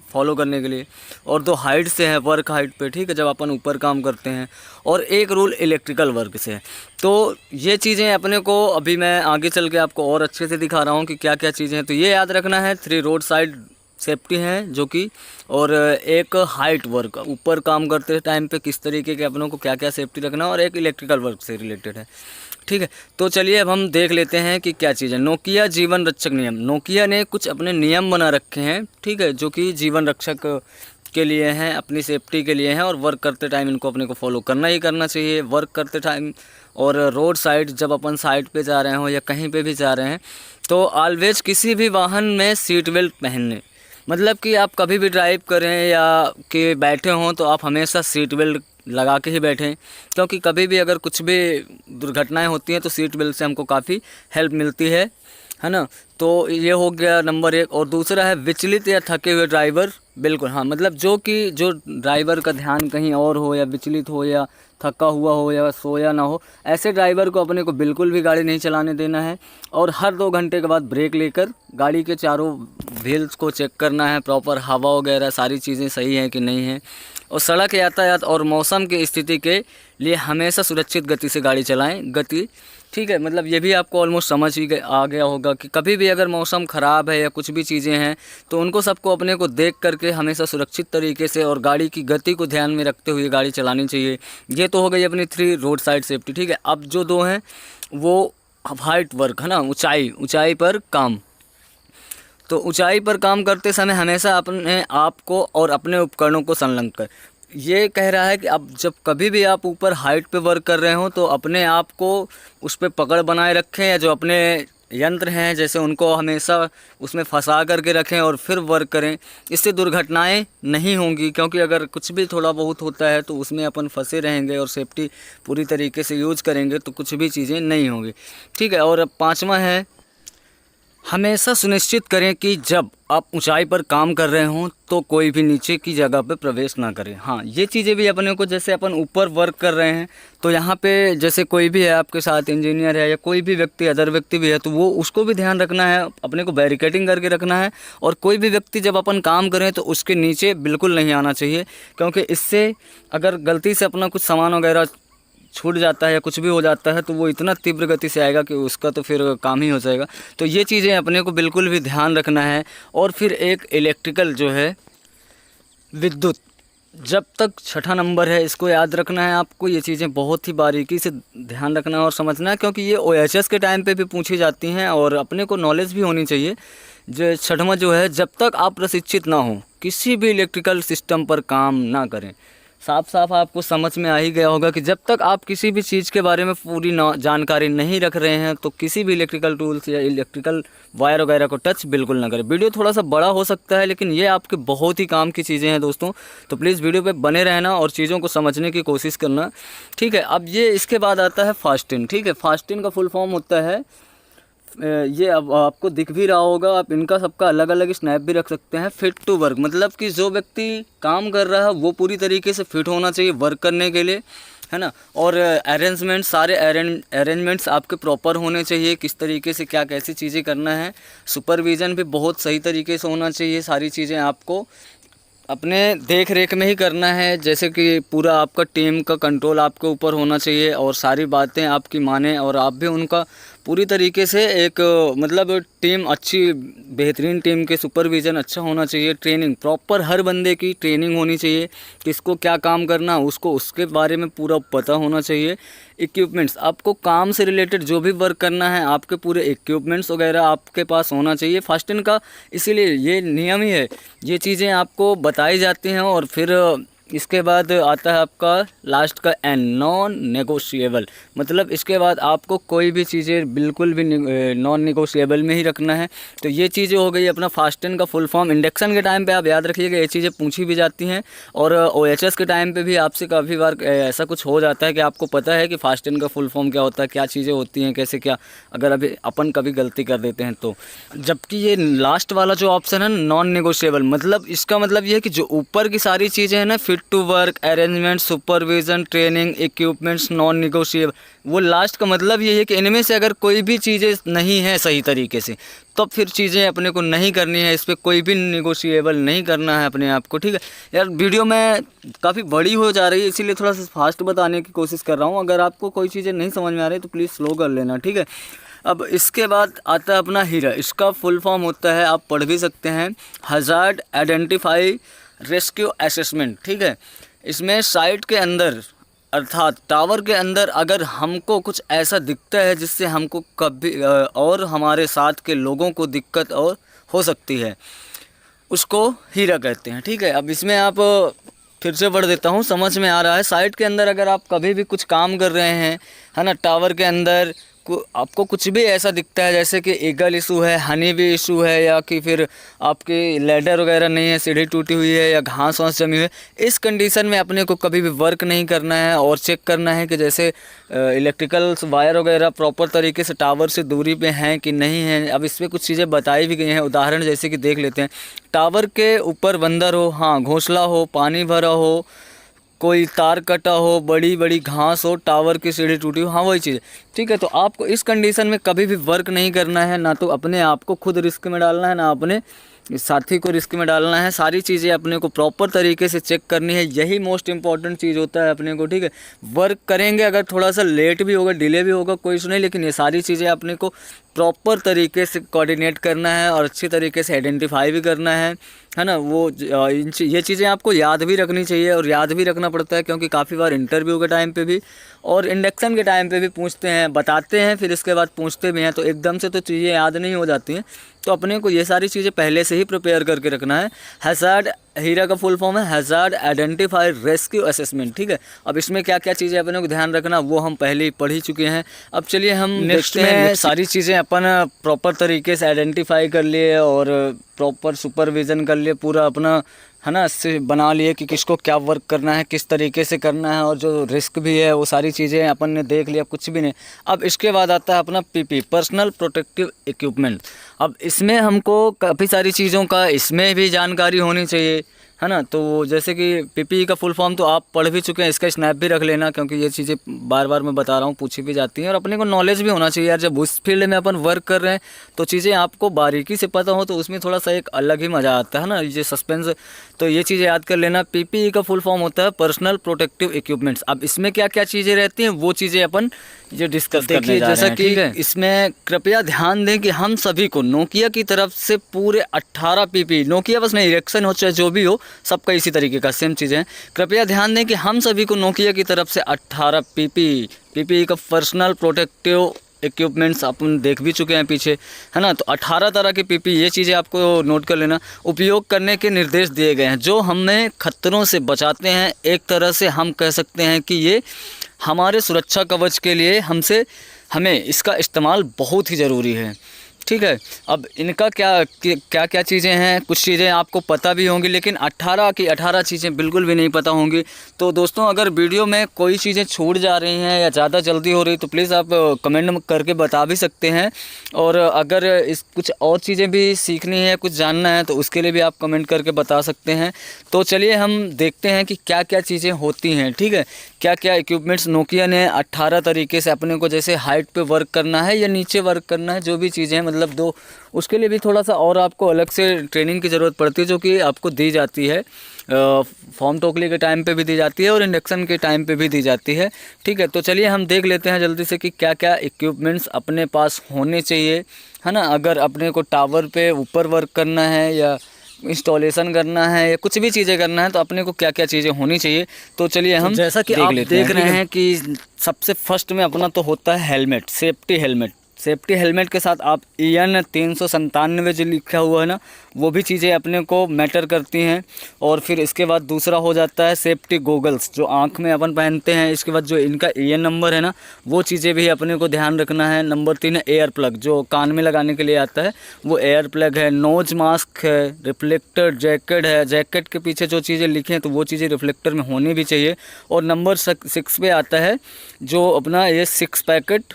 फॉलो करने के लिए, और 2 हाइट से है, वर्क हाइट पे। ठीक है, जब अपन ऊपर काम करते हैं, और 1 रूल इलेक्ट्रिकल वर्क से है। तो ये चीज़ें अपने को अभी मैं आगे चल के आपको और अच्छे से दिखा रहा हूँ कि क्या क्या चीज़ें हैं। तो ये याद रखना है, 3 रोड साइड सेफ्टी हैं जो कि, और 1 हाइट वर्क, ऊपर काम करते टाइम पे किस तरीके के अपनों को क्या क्या सेफ्टी रखना, और 1 इलेक्ट्रिकल वर्क से रिलेटेड है। ठीक है, तो चलिए अब हम देख लेते हैं कि क्या चीज़ है। नोकिया जीवन रक्षक नियम, नोकिया ने कुछ अपने नियम बना रखे हैं, ठीक है, जो कि जीवन रक्षक के लिए हैं, अपनी सेफ्टी के लिए हैं, और वर्क करते टाइम इनको अपने को फॉलो करना ही करना चाहिए। वर्क करते टाइम और रोड साइड जब अपन साइड पे जा रहे हो या कहीं पे भी जा रहे हैं तो ऑलवेज किसी भी वाहन में सीट बेल्ट पहनने, मतलब कि आप कभी भी ड्राइव करें या कि बैठे हों तो आप हमेशा सीट बेल्ट लगा के ही बैठें, क्योंकि कभी भी अगर कुछ भी दुर्घटनाएं होती हैं तो सीट बेल्ट से हमको काफ़ी हेल्प मिलती है ना। तो ये हो गया नंबर 1। और दूसरा है विचलित या थके हुए ड्राइवर, बिल्कुल हाँ, मतलब जो ड्राइवर का ध्यान कहीं और हो या विचलित हो या थका हुआ हो या सोया ना हो, ऐसे ड्राइवर को अपने को बिल्कुल भी गाड़ी नहीं चलाने देना है। और हर 2 घंटे के बाद ब्रेक लेकर गाड़ी के चारों व्हील्स को चेक करना है, प्रॉपर हवा वगैरह सारी चीज़ें सही हैं कि नहीं हैं। और सड़क यातायात और मौसम की स्थिति के लिए हमेशा सुरक्षित गति से गाड़ी चलाएं। गति ठीक है, मतलब ये भी आपको ऑलमोस्ट समझ ही आ गया होगा कि कभी भी अगर मौसम ख़राब है या कुछ भी चीज़ें हैं तो उनको सबको अपने को देख करके हमेशा सुरक्षित तरीके से और गाड़ी की गति को ध्यान में रखते हुए गाड़ी चलानी चाहिए। ये तो हो गई अपनी 3 रोड साइड सेफ्टी। ठीक है, अब जो 2 हैं वो हाइट वर्क है ना, ऊंचाई पर काम। तो ऊंचाई पर काम करते समय हमेशा अपने आप को और अपने उपकरणों को संलग्न कर, ये कह रहा है कि अब जब कभी भी आप ऊपर हाइट पे वर्क कर रहे हो तो अपने आप को उस पर पकड़ बनाए रखें, या जो अपने यंत्र हैं जैसे उनको हमेशा उसमें फंसा करके रखें और फिर वर्क करें। इससे दुर्घटनाएं नहीं होंगी, क्योंकि अगर कुछ भी थोड़ा बहुत होता है तो उसमें अपन फंसे रहेंगे और सेफ्टी पूरी तरीके से यूज़ करेंगे तो कुछ भी चीज़ें नहीं होंगी। ठीक है, और अब 5वां है, हमेशा सुनिश्चित करें कि जब आप ऊंचाई पर काम कर रहे हों तो कोई भी नीचे की जगह पे प्रवेश ना करें। हाँ, ये चीज़ें भी अपने को, जैसे अपन ऊपर वर्क कर रहे हैं तो यहाँ पे जैसे कोई भी है आपके साथ, इंजीनियर है या कोई भी व्यक्ति अदर व्यक्ति भी है, तो वो उसको भी ध्यान रखना है, अपने को बैरिकेडिंग करके रखना है। और कोई भी व्यक्ति जब अपन काम करें तो उसके नीचे बिल्कुल नहीं आना चाहिए, क्योंकि इससे अगर गलती से अपना कुछ सामान वगैरह छूट जाता है या कुछ भी हो जाता है तो वो इतना तीव्र गति से आएगा कि उसका तो फिर काम ही हो जाएगा। तो ये चीज़ें अपने को बिल्कुल भी ध्यान रखना है। और फिर एक इलेक्ट्रिकल जो है, विद्युत, जब तक 6ठा नंबर है, इसको याद रखना है आपको। ये चीज़ें बहुत ही बारीकी से ध्यान रखना है और समझना है, क्योंकि ये OHS के टाइम पे भी पूछी जाती हैं और अपने को नॉलेज भी होनी चाहिए। जो 6वां जो है, जब तक आप प्रशिक्षित ना हो किसी भी इलेक्ट्रिकल सिस्टम पर काम ना करें। साफ साफ आपको समझ में आ ही गया होगा कि जब तक आप किसी भी चीज़ के बारे में पूरी जानकारी नहीं रख रहे हैं तो किसी भी इलेक्ट्रिकल टूल्स या इलेक्ट्रिकल वायर वगैरह को टच बिल्कुल ना करें। वीडियो थोड़ा सा बड़ा हो सकता है लेकिन ये आपके बहुत ही काम की चीज़ें हैं दोस्तों, तो प्लीज़ वीडियो पे बने रहना और चीज़ों को समझने की कोशिश करना। ठीक है, अब ये इसके बाद आता है फास्टिंग। ठीक है, फास्टिंग का फुल फॉर्म होता है, ये अब आपको दिख भी रहा होगा, आप इनका सबका अलग अलग स्नैप भी रख सकते हैं। फिट टू वर्क, मतलब कि जो व्यक्ति काम कर रहा है वो पूरी तरीके से फिट होना चाहिए वर्क करने के लिए, है ना। और अरेंजमेंट, सारे अरेंजमेंट्स आपके प्रॉपर होने चाहिए, किस तरीके से क्या कैसी चीज़ें करना है। सुपरविज़न भी बहुत सही तरीके से होना चाहिए, सारी चीज़ें आपको अपने देख रेख में ही करना है। जैसे कि पूरा आपका टीम का कंट्रोल आपके ऊपर होना चाहिए और सारी बातें आपकी माने और आप भी उनका पूरी तरीके से एक, मतलब टीम अच्छी, बेहतरीन टीम के सुपरविज़न अच्छा होना चाहिए। ट्रेनिंग प्रॉपर, हर बंदे की ट्रेनिंग होनी चाहिए, किसको क्या काम करना उसको उसके बारे में पूरा पता होना चाहिए। इक्विपमेंट्स, आपको काम से रिलेटेड जो भी वर्क करना है आपके पूरे इक्विपमेंट्स वगैरह आपके पास होना चाहिए फास्टिंग का। इसीलिए ये नियम ही है, ये चीज़ें आपको बताई जाती हैं। और फिर इसके बाद आता है आपका लास्ट का एन, नॉन नेगोशिएबल, मतलब इसके बाद आपको कोई भी चीज़ें बिल्कुल भी नॉन नेगोशिएबल में ही रखना है। तो ये चीज़ें हो गई अपना फास्टिंग का फुल फॉर्म। इंडक्शन के टाइम पे आप याद रखिएगा, ये चीज़ें पूछी भी जाती हैं। और OHS के टाइम पे भी आपसे काफ़ी बार ऐसा कुछ हो जाता है कि आपको पता है कि फास्टिंग का फुल फॉर्म क्या होता है, क्या चीज़ें होती हैं, कैसे क्या, अगर अभी अपन कभी गलती कर देते हैं तो। जबकि ये लास्ट वाला जो ऑप्शन है नॉन नेगोशिएबल, मतलब इसका मतलब ये है कि जो ऊपर की सारी चीज़ें हैं ना, fit to work, arrangement, supervision, training, equipments, non negotiable, वो लास्ट का मतलब ये है कि इनमें से अगर कोई भी चीज़ें नहीं है सही तरीके से तब फिर चीज़ें अपने को नहीं करनी है, इस पर कोई भी नेगोशिएबल नहीं करना है अपने आप को। ठीक है यार, वीडियो में काफ़ी बड़ी हो जा रही है इसीलिए थोड़ा सा फास्ट बताने की कोशिश कर रहा हूँ। अगर आपको कोई चीज़ें नहीं समझ में आ रही तो प्लीज़ स्लो कर लेना, ठीक है। अब इसके बाद आता है अपना हीरा, इसका फुल फॉर्म होता है, आप पढ़ भी सकते हैं, हज़ार्ड आइडेंटिफाई रेस्क्यू असेसमेंट। ठीक है, इसमें साइट के अंदर अर्थात टावर के अंदर अगर हमको कुछ ऐसा दिखता है जिससे हमको कभी और हमारे साथ के लोगों को दिक्कत और हो सकती है, उसको हीरा कहते हैं। ठीक है, अब इसमें आप फिर से पढ़ देता हूँ, समझ में आ रहा है। साइट के अंदर अगर आप कभी भी कुछ काम कर रहे हैं है ना। टावर के अंदर आपको कुछ भी ऐसा दिखता है जैसे कि ईगल इशू है, हनी बी इशू है, या कि फिर आपकी लैडर वगैरह नहीं है, सीढ़ी टूटी हुई है या घास वास जमी हुई है, इस कंडीशन में अपने को कभी भी वर्क नहीं करना है और चेक करना है कि जैसे इलेक्ट्रिकल वायर वगैरह प्रॉपर तरीके से टावर से दूरी पे हैं कि नहीं है। अब इसमें कुछ चीज़ें बताई भी गई हैं, उदाहरण जैसे कि देख लेते हैं। टावर के ऊपर बंदर हो, हाँ घोंसला हो, पानी भरा हो, कोई तार कटा हो, बड़ी बड़ी घास हो, टावर की सीढ़ी टूटी हो, हाँ वही चीज़, ठीक है। तो आपको इस कंडीशन में कभी भी वर्क नहीं करना है, ना तो अपने आप को खुद रिस्क में डालना है, ना अपने साथी को रिस्क में डालना है। सारी चीज़ें अपने को प्रॉपर तरीके से चेक करनी है, यही मोस्ट इंपॉर्टेंट चीज़ होता है अपने को, ठीक है। वर्क करेंगे, अगर थोड़ा सा लेट भी होगा, डिले भी होगा, कोई इशू नहीं, लेकिन ये सारी चीज़ें अपने को प्रॉपर तरीके से कोऑर्डिनेट करना है और अच्छी तरीके से आइडेंटिफाई भी करना है ना। वो ये चीज़ें आपको याद भी रखनी चाहिए, और याद भी रखना पड़ता है क्योंकि काफ़ी बार इंटरव्यू के टाइम पे भी और इंडक्शन के टाइम पे भी पूछते हैं, बताते हैं, फिर इसके बाद पूछते भी हैं, तो एकदम से तो चीज़ें याद नहीं हो जाती हैं। तो अपने को ये सारी चीज़ें पहले से ही प्रिपेयर करके रखना है। हैज़ार्ड, हीरा का फुल फॉर्म है हैज़ार्ड आइडेंटिफाई रेस्क्यू असेसमेंट, ठीक है। अब इसमें क्या क्या चीज़ें अपने को ध्यान रखना वो हम पहले ही पढ़ ही चुके हैं। अब चलिए हम नेक्स्ट में सारी चीज़ें अपन प्रॉपर तरीके से आइडेंटिफाई कर लिए और प्रॉपर सुपरविज़न कर लिए, पूरा अपना है ना से बना लिए कि किसको क्या वर्क करना है, किस तरीके से करना है, और जो रिस्क भी है वो सारी चीज़ें अपन ने देख लिया, कुछ भी नहीं। अब इसके बाद आता है अपना पीपी, पर्सनल प्रोटेक्टिव इक्विपमेंट। अब इसमें हमको काफ़ी सारी चीज़ों का इसमें भी जानकारी होनी चाहिए, है ना। तो जैसे कि पीपीई का फुल फॉर्म तो आप पढ़ भी चुके हैं, इसका स्नैप भी रख लेना क्योंकि ये चीज़ें बार बार मैं बता रहा हूँ, पूछी भी जाती हैं, और अपने को नॉलेज भी होना चाहिए यार। जब उस फील्ड में अपन वर्क कर रहे हैं तो चीज़ें आपको बारीकी से पता हो तो उसमें थोड़ा सा एक अलग ही मज़ा आता है ना, ये सस्पेंस। तो ये चीज़ें याद कर लेना। पीपीई का फुल फॉर्म होता है पर्सनल प्रोटेक्टिव इक्विपमेंट्स। अब इसमें क्या क्या चीज़ें रहती हैं वो चीज़ें अपन ये डिस्कस करने जा रहे हैं। जैसा कि इसमें कृपया ध्यान दें कि हम सभी को नोकिया की तरफ से पूरे 18 पीपीई, नोकिया बस नहीं, इरेक्सन हो चाहे जो भी हो, सबका इसी तरीके का सेम चीज़ें हैं। कृपया ध्यान दें कि हम सभी को नोकिया की तरफ से 18 पीपीई का पर्सनल प्रोटेक्टिव इक्विपमेंट्स अपन देख भी चुके हैं पीछे, है ना। तो 18 तरह के पीपीई, ये चीज़ें आपको नोट कर लेना। उपयोग करने के निर्देश दिए गए हैं जो हमें खतरों से बचाते हैं। एक तरह से हम कह सकते हैं कि ये हमारे सुरक्षा कवच के लिए हमें इसका इस्तेमाल बहुत ही ज़रूरी है, ठीक है। अब इनका क्या चीज़ें हैं, कुछ चीज़ें आपको पता भी होंगी, लेकिन 18 की 18 चीज़ें बिल्कुल भी नहीं पता होंगी। तो दोस्तों अगर वीडियो में कोई चीज़ें छूट जा रही हैं या ज़्यादा जल्दी हो रही तो प्लीज़ आप कमेंट करके बता भी सकते हैं, और अगर कुछ और चीज़ें भी सीखनी है, कुछ जानना है तो उसके लिए भी आप कमेंट करके बता सकते हैं। तो चलिए हम देखते हैं कि क्या क्या चीज़ें होती हैं, ठीक है। क्या क्या इक्विपमेंट्स नोकिया ने 18 तरीके से अपने को, जैसे हाइट पे वर्क करना है या नीचे वर्क करना है, जो भी चीज़ें हैं, मतलब दो उसके लिए भी थोड़ा सा और आपको अलग से ट्रेनिंग की ज़रूरत पड़ती है, जो कि आपको दी जाती है फॉर्म टोकली के टाइम पे भी दी जाती है और इंडक्शन के टाइम पे भी दी जाती है, ठीक है। तो चलिए हम देख लेते हैं जल्दी से कि क्या क्या इक्विपमेंट्स अपने पास होने चाहिए, है ना। अगर अपने को टावर पे ऊपर वर्क करना है या इंस्टॉलेशन करना है या कुछ भी चीज़ें करना है तो अपने को क्या क्या चीज़ें होनी चाहिए। तो चलिए हम जैसा कि आप देख रहे हैं कि सबसे फर्स्ट में अपना तो होता है helmet, safety helmet. Safety helmet के साथ आप EN 397 जो लिखा हुआ है ना, वो भी चीज़ें अपने को मैटर करती हैं। और फिर इसके बाद दूसरा हो जाता है सेफ्टी गोगल्स, जो आँख में अपन पहनते हैं। इसके बाद जो इनका EN नंबर है ना, वो चीज़ें भी अपने को ध्यान रखना है। नंबर 3 है एयर प्लग, जो कान में लगाने के लिए आता है, वो एयर प्लग है। नोज मास्क है, रिफ्लेक्टर जैकेट है, जैकेट के पीछे जो चीज़ें लिखी हैं तो वो चीज़ें रिफ्लेक्टर में होनी भी चाहिए। और नंबर 6 पे आता है जो अपना ये 6 पैकेट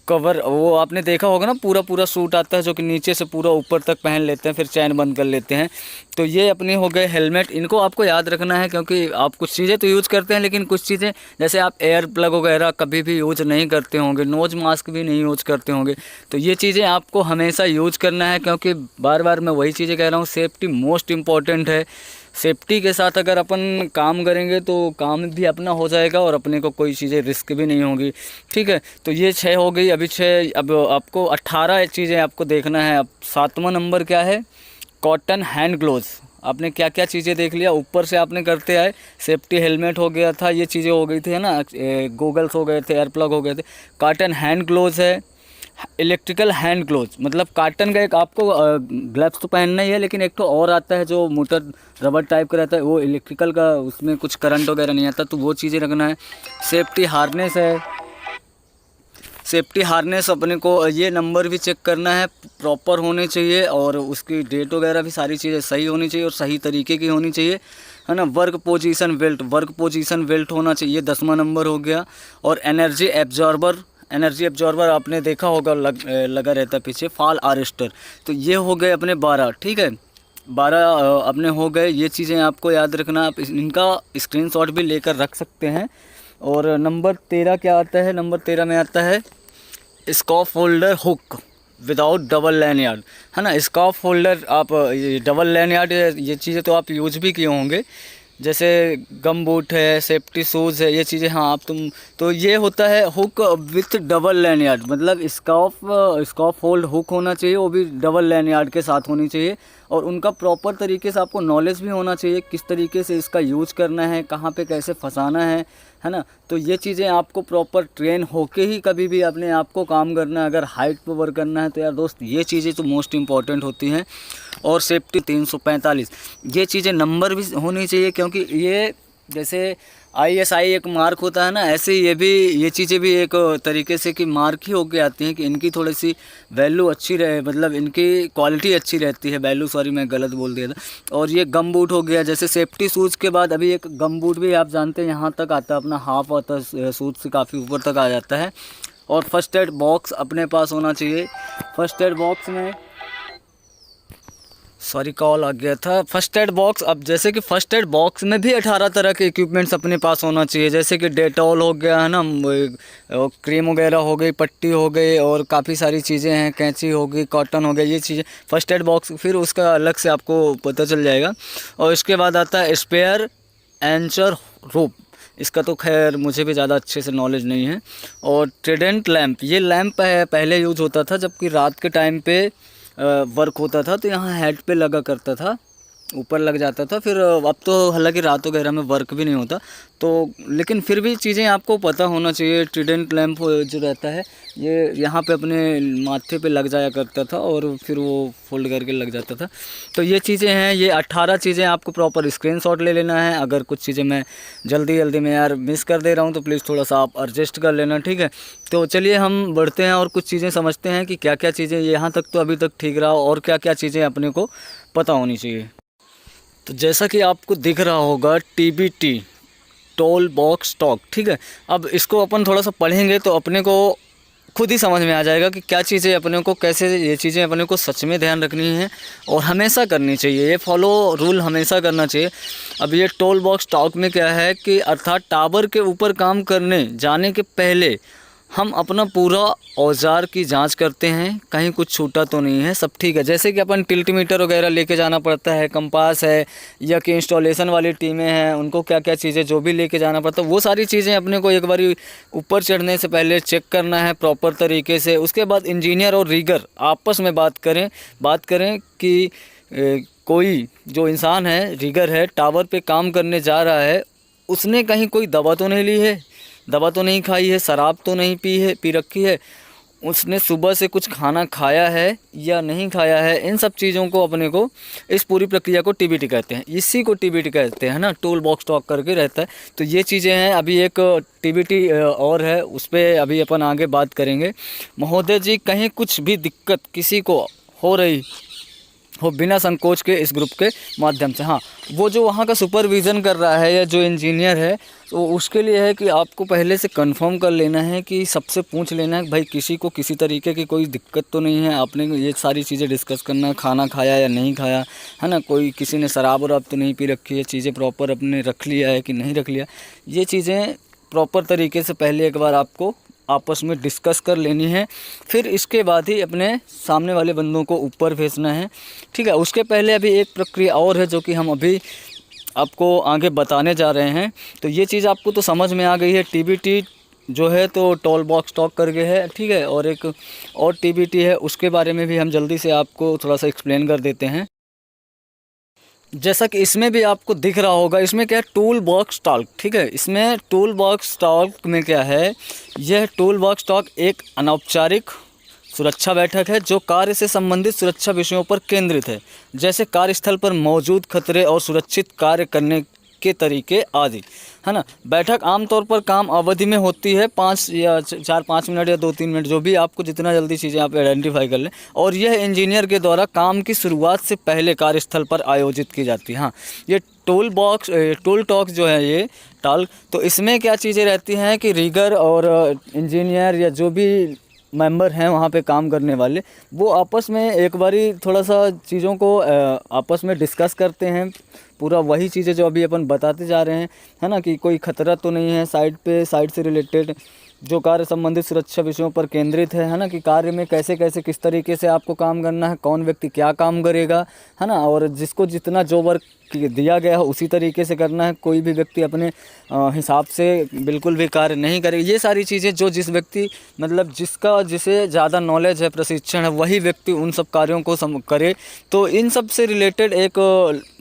कवर, वो आपने देखा होगा ना, पूरा सूट आता है जो कि नीचे से पूरा ऊपर तक पहन लेते हैं, फिर चैन बंद कर लेते हैं। तो ये अपने हो गए हेलमेट, इनको आपको याद रखना है क्योंकि आप कुछ चीज़ें तो यूज़ करते हैं, लेकिन कुछ चीज़ें जैसे आप एयर प्लग वगैरह कभी भी यूज़ नहीं करते होंगे, नोज मास्क भी नहीं यूज़ करते होंगे। तो ये चीज़ें आपको हमेशा यूज़ करना है क्योंकि बार बार मैं वही चीज़ें कह रहा हूँ, सेफ्टी मोस्ट इम्पॉर्टेंट है। सेफ्टी के साथ अगर अपन काम करेंगे तो काम भी अपना हो जाएगा और अपने को कोई चीज़ें रिस्क भी नहीं होगी, ठीक है। तो ये 6 हो गई, अभी 6, अब आपको 18 चीज़ें आपको देखना है। अब 7वां नंबर क्या है, कॉटन हैंड ग्लोव्स। आपने क्या क्या चीज़ें देख लिया, ऊपर से आपने करते आए। सेफ्टी हेलमेट हो गया था, ये चीज़ें हो गई थी, है ना, गोगल्स हो गए थे, एयर प्लग हो गए थे। कॉटन हैंड ग्लोव्स है, इलेक्ट्रिकल हैंड ग्लोव्स, मतलब कॉटन का एक आपको ग्लव्स तो पहनना ही है, लेकिन एक तो और आता है जो मोटर रबर टाइप का रहता है, वो इलेक्ट्रिकल का, उसमें कुछ करंट वगैरह नहीं आता, तो वो चीज़ें रखना है। सेफ्टी हार्नेस है, सेफ्टी हार्नेस अपने को ये नंबर भी चेक करना है, प्रॉपर होने चाहिए और उसकी डेट वगैरह भी सारी चीज़ें सही होनी चाहिए और सही तरीके की होनी चाहिए, है ना। वर्क पोजीशन बेल्ट होना चाहिए, 10वां नंबर हो गया। और एनर्जी एब्जॉर्बर आपने देखा होगा लगा रहता है पीछे, फॉल अरेस्टर। तो ये हो गए अपने 12, ठीक है, 12 अपने हो गए। ये चीज़ें आपको याद रखना, आप इनका स्क्रीनशॉट भी लेकर रख सकते हैं। और नंबर 13 क्या आता है, नंबर 13 में आता है scoff holder hook without double lanyard, है ना। स्कॉफ होल्डर आप डबल लैनियार्ड ये चीज़ें तो आप यूज भी किए होंगे, जैसे गम बूट है, सेफ्टी शूज़ है, ये चीज़ें, हाँ आप तुम तो ये होता है हुक विथ डबल लैनियार्ड, मतलब स्कॉफ होल्ड हुक होना चाहिए, वो भी डबल लैनियार्ड के साथ होनी चाहिए। और उनका प्रॉपर तरीके से आपको नॉलेज भी होना चाहिए, किस तरीके से इसका यूज करना है, कहाँ पे कैसे फंसाना है ना। तो ये चीज़ें आपको प्रॉपर ट्रेन होके ही कभी भी अपने आप को काम करना है। अगर हाइट पे वर्क करना है तो यार दोस्त ये चीज़ें तो मोस्ट इम्पॉर्टेंट होती हैं। और सेफ्टी 345 ये चीज़ें नंबर भी होनी चाहिए, क्योंकि ये जैसे ISI एक मार्क होता है ना, ऐसे ये चीज़ें भी एक तरीके से कि मार्क ही होके आती हैं कि इनकी थोड़ी सी वैल्यू अच्छी रहे, मतलब इनकी क्वालिटी अच्छी रहती है, वैल्यू, सॉरी मैं गलत बोल दिया था। और ये गम बूट हो गया, जैसे सेफ्टी शूज़ के बाद अभी एक गम बूट भी आप जानते हैं यहाँ तक आता है, अपना हाफ आता है, शूज़ से काफ़ी ऊपर तक आ जाता है। और फर्स्ट एड बॉक्स अपने पास होना चाहिए। फर्स्ट एड बॉक्स में, सॉरी कॉल आ गया था। फर्स्ट एड बॉक्स, अब जैसे कि फर्स्ट एड बॉक्स में भी 18 तरह के इक्विपमेंट्स अपने पास होना चाहिए, जैसे कि डेटॉल हो गया, है ना, क्रीम वगैरह हो गई, पट्टी हो गई, और काफ़ी सारी चीज़ें हैं, कैंची हो गई, कॉटन हो गया, ये चीज़ें फर्स्ट एड बॉक्स, फिर उसका अलग से आपको पता चल जाएगा। और इसके बाद आता है स्पेयर एंचर रोप, इसका तो खैर मुझे भी ज़्यादा अच्छे से नॉलेज नहीं है। और ट्रिडेंट लैंप, ये लैंप पहले यूज होता था जबकि रात के टाइम पे वर्क होता था, तो यहाँ हेड पे लगा करता था, ऊपर लग जाता था। फिर अब तो हालांकि रात वगैरह में वर्क भी नहीं होता, तो लेकिन फिर भी चीज़ें आपको पता होना चाहिए। ट्रिडेंट लैंप जो रहता है ये यहाँ पे अपने माथे पे लग जाया करता था और फिर वो फोल्ड करके लग जाता था। तो ये चीज़ें हैं, ये 18 चीज़ें आपको प्रॉपर स्क्रीनशॉट ले लेना है। अगर कुछ चीज़ें मैं जल्दी में यार मिस कर दे रहा हूँ तो प्लीज़ थोड़ा सा आप एडजस्ट कर लेना, ठीक है। तो चलिए हम बढ़ते हैं और कुछ चीज़ें समझते हैं कि क्या क्या चीज़ें, यहाँ तक तो अभी तक ठीक रहा, और क्या क्या चीज़ें अपने को पता होनी चाहिए। तो जैसा कि आपको दिख रहा होगा TBT, टोल बॉक्स स्टॉक, ठीक है। अब इसको अपन थोड़ा सा पढ़ेंगे तो अपने को खुद ही समझ में आ जाएगा कि क्या चीज़ें अपने को, कैसे ये चीज़ें अपने को सच में ध्यान रखनी है और हमेशा करनी चाहिए, ये फॉलो रूल हमेशा करना चाहिए। अब ये टोल बॉक्स स्टॉक में क्या है कि अर्थात टावर के ऊपर काम करने जाने के पहले हम अपना पूरा औजार की जांच करते हैं, कहीं कुछ छूटा तो नहीं है, सब ठीक है। जैसे कि अपन टिल्टीमीटर वगैरह लेके जाना पड़ता है, कंपास है, या कि इंस्टॉलेशन वाली टीमें हैं, उनको क्या क्या चीज़ें जो भी लेके जाना पड़ता है, वो सारी चीज़ें अपने को एक बारी ऊपर चढ़ने से पहले चेक करना है प्रॉपर तरीके से। उसके बाद इंजीनियर और रीगर आपस में बात करें कि कोई जो इंसान है, रीगर है, टावर पे काम करने जा रहा है, उसने कहीं कोई दवा तो नहीं ली है, दवा तो नहीं खाई है, शराब तो नहीं पी रखी है, उसने सुबह से कुछ खाना खाया है या नहीं खाया है। इन सब चीज़ों को अपने को, इस पूरी प्रक्रिया को TBT कहते हैं, इसी को TBT कहते हैं ना, टूल बॉक्स स्टॉक करके रहता है। तो ये चीज़ें हैं। अभी एक TBT और है, उस पर अभी अपन आगे बात करेंगे। महोदय जी, कहीं कुछ भी दिक्कत किसी को हो रही हो, बिना संकोच के इस ग्रुप के माध्यम से, हाँ, वो जो वहाँ का सुपरविज़न कर रहा है या जो इंजीनियर है, तो उसके लिए है कि आपको पहले से कंफर्म कर लेना है, कि सबसे पूछ लेना है कि भाई किसी को किसी तरीके की कोई दिक्कत तो नहीं है। आपने ये सारी चीज़ें डिस्कस करना है, खाना खाया या नहीं खाया, है ना, कोई किसी ने शराब वराब तो नहीं पी रखी है, चीज़ें प्रॉपर अपने रख लिया है कि नहीं रख लिया, ये चीज़ें प्रॉपर तरीके से पहले एक बार आपको आपस में डिस्कस कर लेनी है। फिर इसके बाद ही अपने सामने वाले बंदों को ऊपर भेजना है, ठीक है। उसके पहले अभी एक प्रक्रिया और है जो कि हम अभी आपको आगे बताने जा रहे हैं। तो ये चीज़ आपको तो समझ में आ गई है। TBT जो है तो टोल बॉक्स स्टॉक करके है, ठीक है। और एक और TBT है, उसके बारे में भी हम जल्दी से आपको थोड़ा सा एक्सप्लेन कर देते हैं। जैसा कि इसमें भी आपको दिख रहा होगा, इसमें क्या है, टूल बॉक्स स्टॉक, ठीक है। इसमें टूल बॉक्स स्टॉक में क्या है, यह टूल बॉक्स स्टॉक एक अनौपचारिक सुरक्षा बैठक है जो कार्य से संबंधित सुरक्षा विषयों पर केंद्रित है, जैसे कार्यस्थल पर मौजूद खतरे और सुरक्षित कार्य करने के तरीके आदि, है ना। बैठक आमतौर पर काम अवधि में होती है 5 या 4-5 मिनट या 2-3 मिनट, जो भी आपको जितना जल्दी चीज़ें आप आइडेंटिफाई कर लें। और यह इंजीनियर के द्वारा काम की शुरुआत से पहले कार्यस्थल पर आयोजित की जाती है। हाँ, ये टूल टॉक्स जो है ये टॉक, तो इसमें क्या चीज़ें रहती हैं कि रीगर और इंजीनियर या जो भी मेंबर हैं वहाँ पे काम करने वाले, वो आपस में एक बारी थोड़ा सा चीज़ों को आपस में डिस्कस करते हैं। पूरा वही चीज़ें जो अभी अपन बताते जा रहे हैं, है ना, कि कोई खतरा तो नहीं है साइट से रिलेटेड, जो कार्य संबंधित सुरक्षा विषयों पर केंद्रित है ना, कि कार्य में कैसे कैसे किस तरीके से आपको काम करना है, कौन व्यक्ति क्या काम करेगा, है ना, और जिसको जितना जो वर्क दिया गया है उसी तरीके से करना है। कोई भी व्यक्ति अपने हिसाब से बिल्कुल भी कार्य नहीं करेगा। ये सारी चीज़ें जो जिस व्यक्ति मतलब जिसे ज़्यादा नॉलेज है, प्रशिक्षण है, वही व्यक्ति उन सब कार्यों को करे। तो इन सब से रिलेटेड एक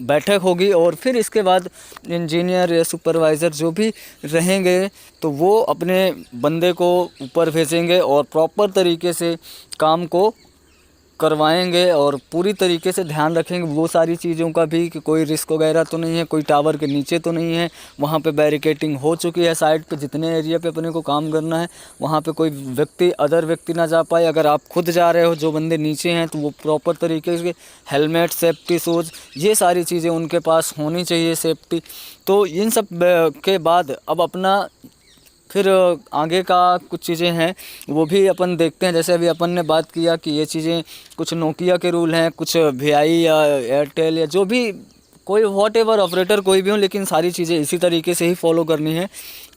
बैठक होगी और फिर इसके बाद इंजीनियर या सुपरवाइज़र जो भी रहेंगे तो वो अपने बंदे को ऊपर भेजेंगे और प्रॉपर तरीके से काम को करवाएंगे और पूरी तरीके से ध्यान रखेंगे वो सारी चीज़ों का भी कि कोई रिस्क वगैरह तो नहीं है, कोई टावर के नीचे तो नहीं है, वहाँ पे बैरिकेटिंग हो चुकी है, साइड पे जितने एरिया पे अपने को काम करना है वहाँ पे कोई अदर व्यक्ति ना जा पाए। अगर आप खुद जा रहे हो, जो बंदे नीचे हैं, तो वो प्रॉपर तरीके से हेलमेट, सेफ्टी शूज़, ये सारी चीज़ें उनके पास होनी चाहिए, सेफ्टी। तो इन सब के बाद अब अपना फिर आगे का कुछ चीज़ें हैं वो भी अपन देखते हैं। जैसे अभी अपन ने बात किया कि ये चीज़ें कुछ नोकिया के रूल हैं, कुछ वीआई या एयरटेल या जो भी कोई व्हाटएवर ऑपरेटर कोई भी हो, लेकिन सारी चीज़ें इसी तरीके से ही फॉलो करनी है,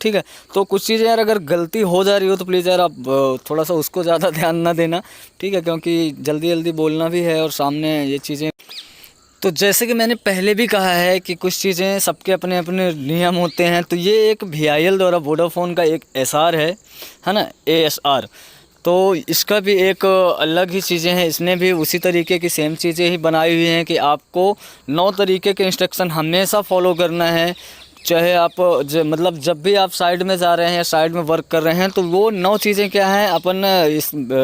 ठीक है। तो कुछ चीज़ें यार अगर गलती हो जा रही हो तो प्लीज़ यार आप थोड़ा सा उसको ज़्यादा ध्यान ना देना, ठीक है, क्योंकि जल्दी जल्दी बोलना भी है और सामने ये चीज़ें। तो जैसे कि मैंने पहले भी कहा है कि कुछ चीज़ें सबके अपने अपने नियम होते हैं। तो ये एक VIL द्वारा वोडाफोन का एक SR है ना, ASR। तो इसका भी एक अलग ही चीज़ें हैं, इसने भी उसी तरीके की सेम चीज़ें ही बनाई हुई हैं कि आपको 9 तरीके के इंस्ट्रक्शन हमेशा फॉलो करना है। चाहे आप मतलब जब भी आप साइड में जा रहे हैं या साइड में वर्क कर रहे हैं, तो वो 9 चीज़ें क्या हैं अपन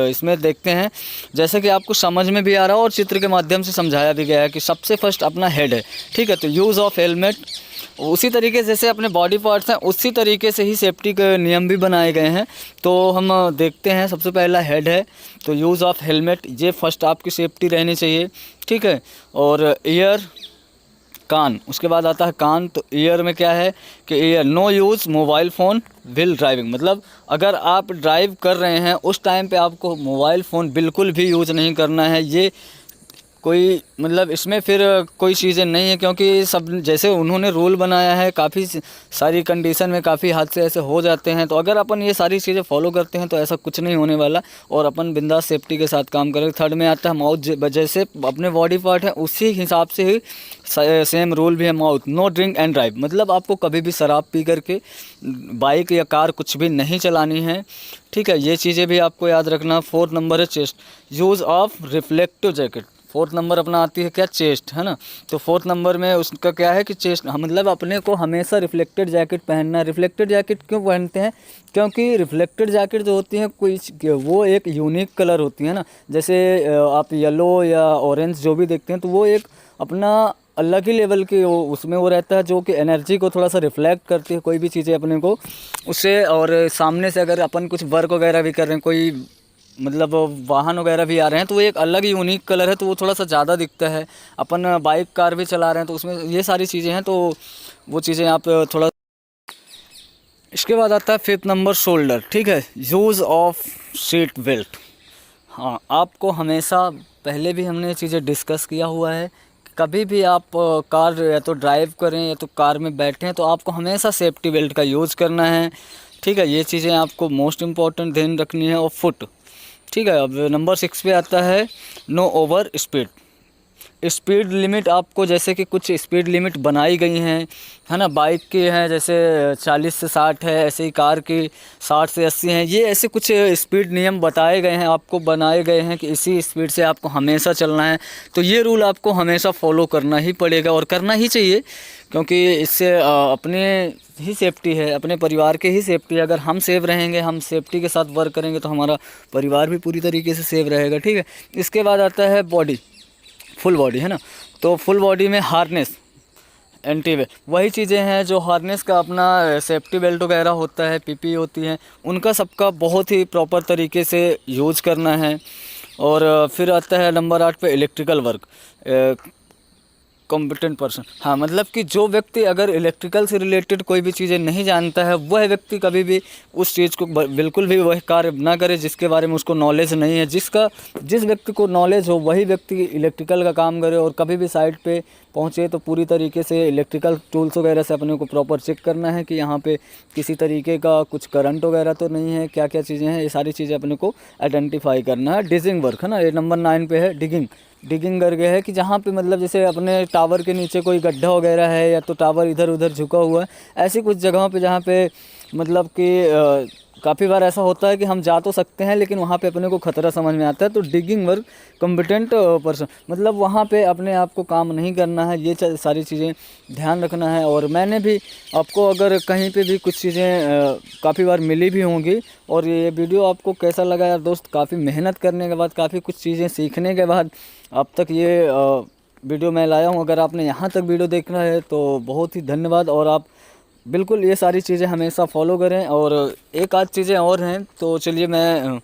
इसमें देखते हैं। जैसे कि आपको समझ में भी आ रहा हो और चित्र के माध्यम से समझाया भी गया है कि सबसे फर्स्ट अपना हेड है, ठीक है। तो यूज़ ऑफ हेलमेट, उसी तरीके से जैसे अपने बॉडी पार्ट्स हैं उसी तरीके से ही सेफ्टी के नियम भी बनाए गए हैं। तो हम देखते हैं, सबसे पहला हेड है, तो यूज़ ऑफ हेलमेट, ये फर्स्ट आपकी सेफ्टी रहनी चाहिए, ठीक है। और ईयर, कान, उसके बाद आता है कान। तो ईयर में क्या है कि ear, no use mobile phone while driving, मतलब अगर आप ड्राइव कर रहे हैं उस टाइम पे आपको मोबाइल फ़ोन बिल्कुल भी यूज़ नहीं करना है। ये कोई मतलब इसमें फिर कोई चीज़ें नहीं है, क्योंकि सब जैसे उन्होंने रूल बनाया है, काफ़ी सारी कंडीशन में काफ़ी हादसे ऐसे हो जाते हैं। तो अगर अपन ये सारी चीज़ें फॉलो करते हैं तो ऐसा कुछ नहीं होने वाला और अपन बिंदास सेफ्टी के साथ काम करें। थर्ड में आता है माउथ, जैसे अपने बॉडी पार्ट है उसी हिसाब से ही सेम रूल भी है mouth. No drink and drive, मतलब आपको कभी भी शराब पी करके बाइक या कार कुछ भी नहीं चलानी है, ठीक है। ये चीज़ें भी आपको याद रखना। 4 नंबर है chest, use of reflective jacket. 4 number अपना आती है क्या, चेस्ट, है ना। तो 4 नंबर में उसका क्या है कि चेस्ट, मतलब अपने को हमेशा रिफ्लेक्टेड जैकेट पहनना है। रिफ्लेक्टेड जैकेट क्यों पहनते हैं, क्योंकि रिफ्लेक्टेड जैकेट जो होती है कोई वो एक यूनिक कलर होती है ना। जैसे आप येलो या ऑरेंज जो भी देखते हैं तो वो एक अपना अलग ही लेवल के उसमें वो रहता है, जो कि एनर्जी को थोड़ा सा रिफ्लेक्ट करती है, कोई भी चीज़ें अपने को उससे। और सामने से अगर अपन कुछ वर्क वगैरह भी कर रहे हैं, कोई मतलब वाहन वगैरह भी आ रहे हैं, तो वो एक अलग ही यूनिक कलर है, तो वो थोड़ा सा ज़्यादा दिखता है। अपन बाइक कार भी चला रहे हैं तो उसमें ये सारी चीज़ें हैं, तो वो चीज़ें आप थोड़ा। इसके बाद आता है 5th नंबर शोल्डर, ठीक है, यूज़ ऑफ सीट बेल्ट। हाँ, आपको हमेशा, पहले भी हमने ये चीज़ें डिस्कस किया हुआ है, कभी भी आप कार या तो ड्राइव करें या तो कार में बैठें तो आपको हमेशा सेफ्टी बेल्ट का यूज़ करना है, ठीक है। ये चीज़ें आपको मोस्ट इम्पॉर्टेंट ध्यान रखनी है। और फुट, ठीक है। अब नंबर 6 पे आता है no over speed. Speed limit आपको, जैसे कि कुछ स्पीड लिमिट बनाई गई हैं, है ना, बाइक की हैं जैसे 40 से 60 है, ऐसे ही कार की 60 से 80 हैं। ये ऐसे कुछ स्पीड नियम बताए गए हैं, आपको बनाए गए हैं कि इसी स्पीड से आपको हमेशा चलना है। तो ये रूल आपको हमेशा फॉलो करना ही पड़ेगा और करना ही चाहिए, क्योंकि इससे अपने ही सेफ्टी है, अपने परिवार के ही सेफ्टी है। अगर हम सेफ रहेंगे, हम सेफ्टी के साथ वर्क करेंगे तो हमारा परिवार भी पूरी तरीके से सेफ रहेगा, ठीक है। इसके बाद आता है बॉडी, फुल बॉडी, है ना। तो फुल बॉडी में हार्नेस, एंटी वे वही चीज़ें हैं जो हार्नेस का अपना सेफ्टी बेल्ट वगैरह होता है, पीपी होती हैं, उनका सबका बहुत ही प्रॉपर तरीके से यूज करना है। और फिर आता है नंबर 8 पे इलेक्ट्रिकल वर्क, कॉम्पिटेंट पर्सन। हाँ, मतलब कि जो व्यक्ति अगर इलेक्ट्रिकल से रिलेटेड कोई भी चीज़ें नहीं जानता है, वह व्यक्ति कभी भी उस चीज़ को बिल्कुल भी वह कार्य ना करे जिसके बारे में उसको नॉलेज नहीं है। जिस व्यक्ति को नॉलेज हो वही व्यक्ति इलेक्ट्रिकल का काम करे, और कभी भी साइट पे पहुँचे तो पूरी तरीके से इलेक्ट्रिकल टूल्स वगैरह से अपने को प्रॉपर चेक करना है कि यहाँ पे किसी तरीके का कुछ करंट वगैरह तो नहीं है, क्या क्या चीज़ें हैं, ये सारी चीज़ें अपने को आइडेंटिफाई करना है। डिजिंग वर्क है ना, ये नंबर 9 पे है डिगिंग करके है कि जहाँ पे मतलब जैसे अपने टावर के नीचे कोई गड्ढा वगैरह है, या तो टावर इधर उधर झुका हुआ है, ऐसी कुछ जगहों पे जहाँ पे मतलब कि काफ़ी बार ऐसा होता है कि हम जा तो सकते हैं लेकिन वहाँ पे अपने को खतरा समझ में आता है। तो डिगिंग वर्क कॉम्पिटेंट पर्सन, मतलब वहाँ पे अपने आप को काम नहीं करना है, ये सारी चीज़ें ध्यान रखना है। और मैंने भी आपको अगर कहीं पे भी कुछ चीज़ें काफ़ी बार मिली भी होंगी, और ये वीडियो आपको कैसा लगा यार दोस्त, काफ़ी मेहनत करने के बाद, काफ़ी कुछ चीज़ें सीखने के बाद अब तक ये वीडियो मैं लाया हूँ। अगर आपने यहाँ तक वीडियो देखना है तो बहुत ही धन्यवाद, और आप बिल्कुल ये सारी चीज़ें हमेशा फॉलो करें। और एक आध चीज़ें और हैं तो चलिए मैं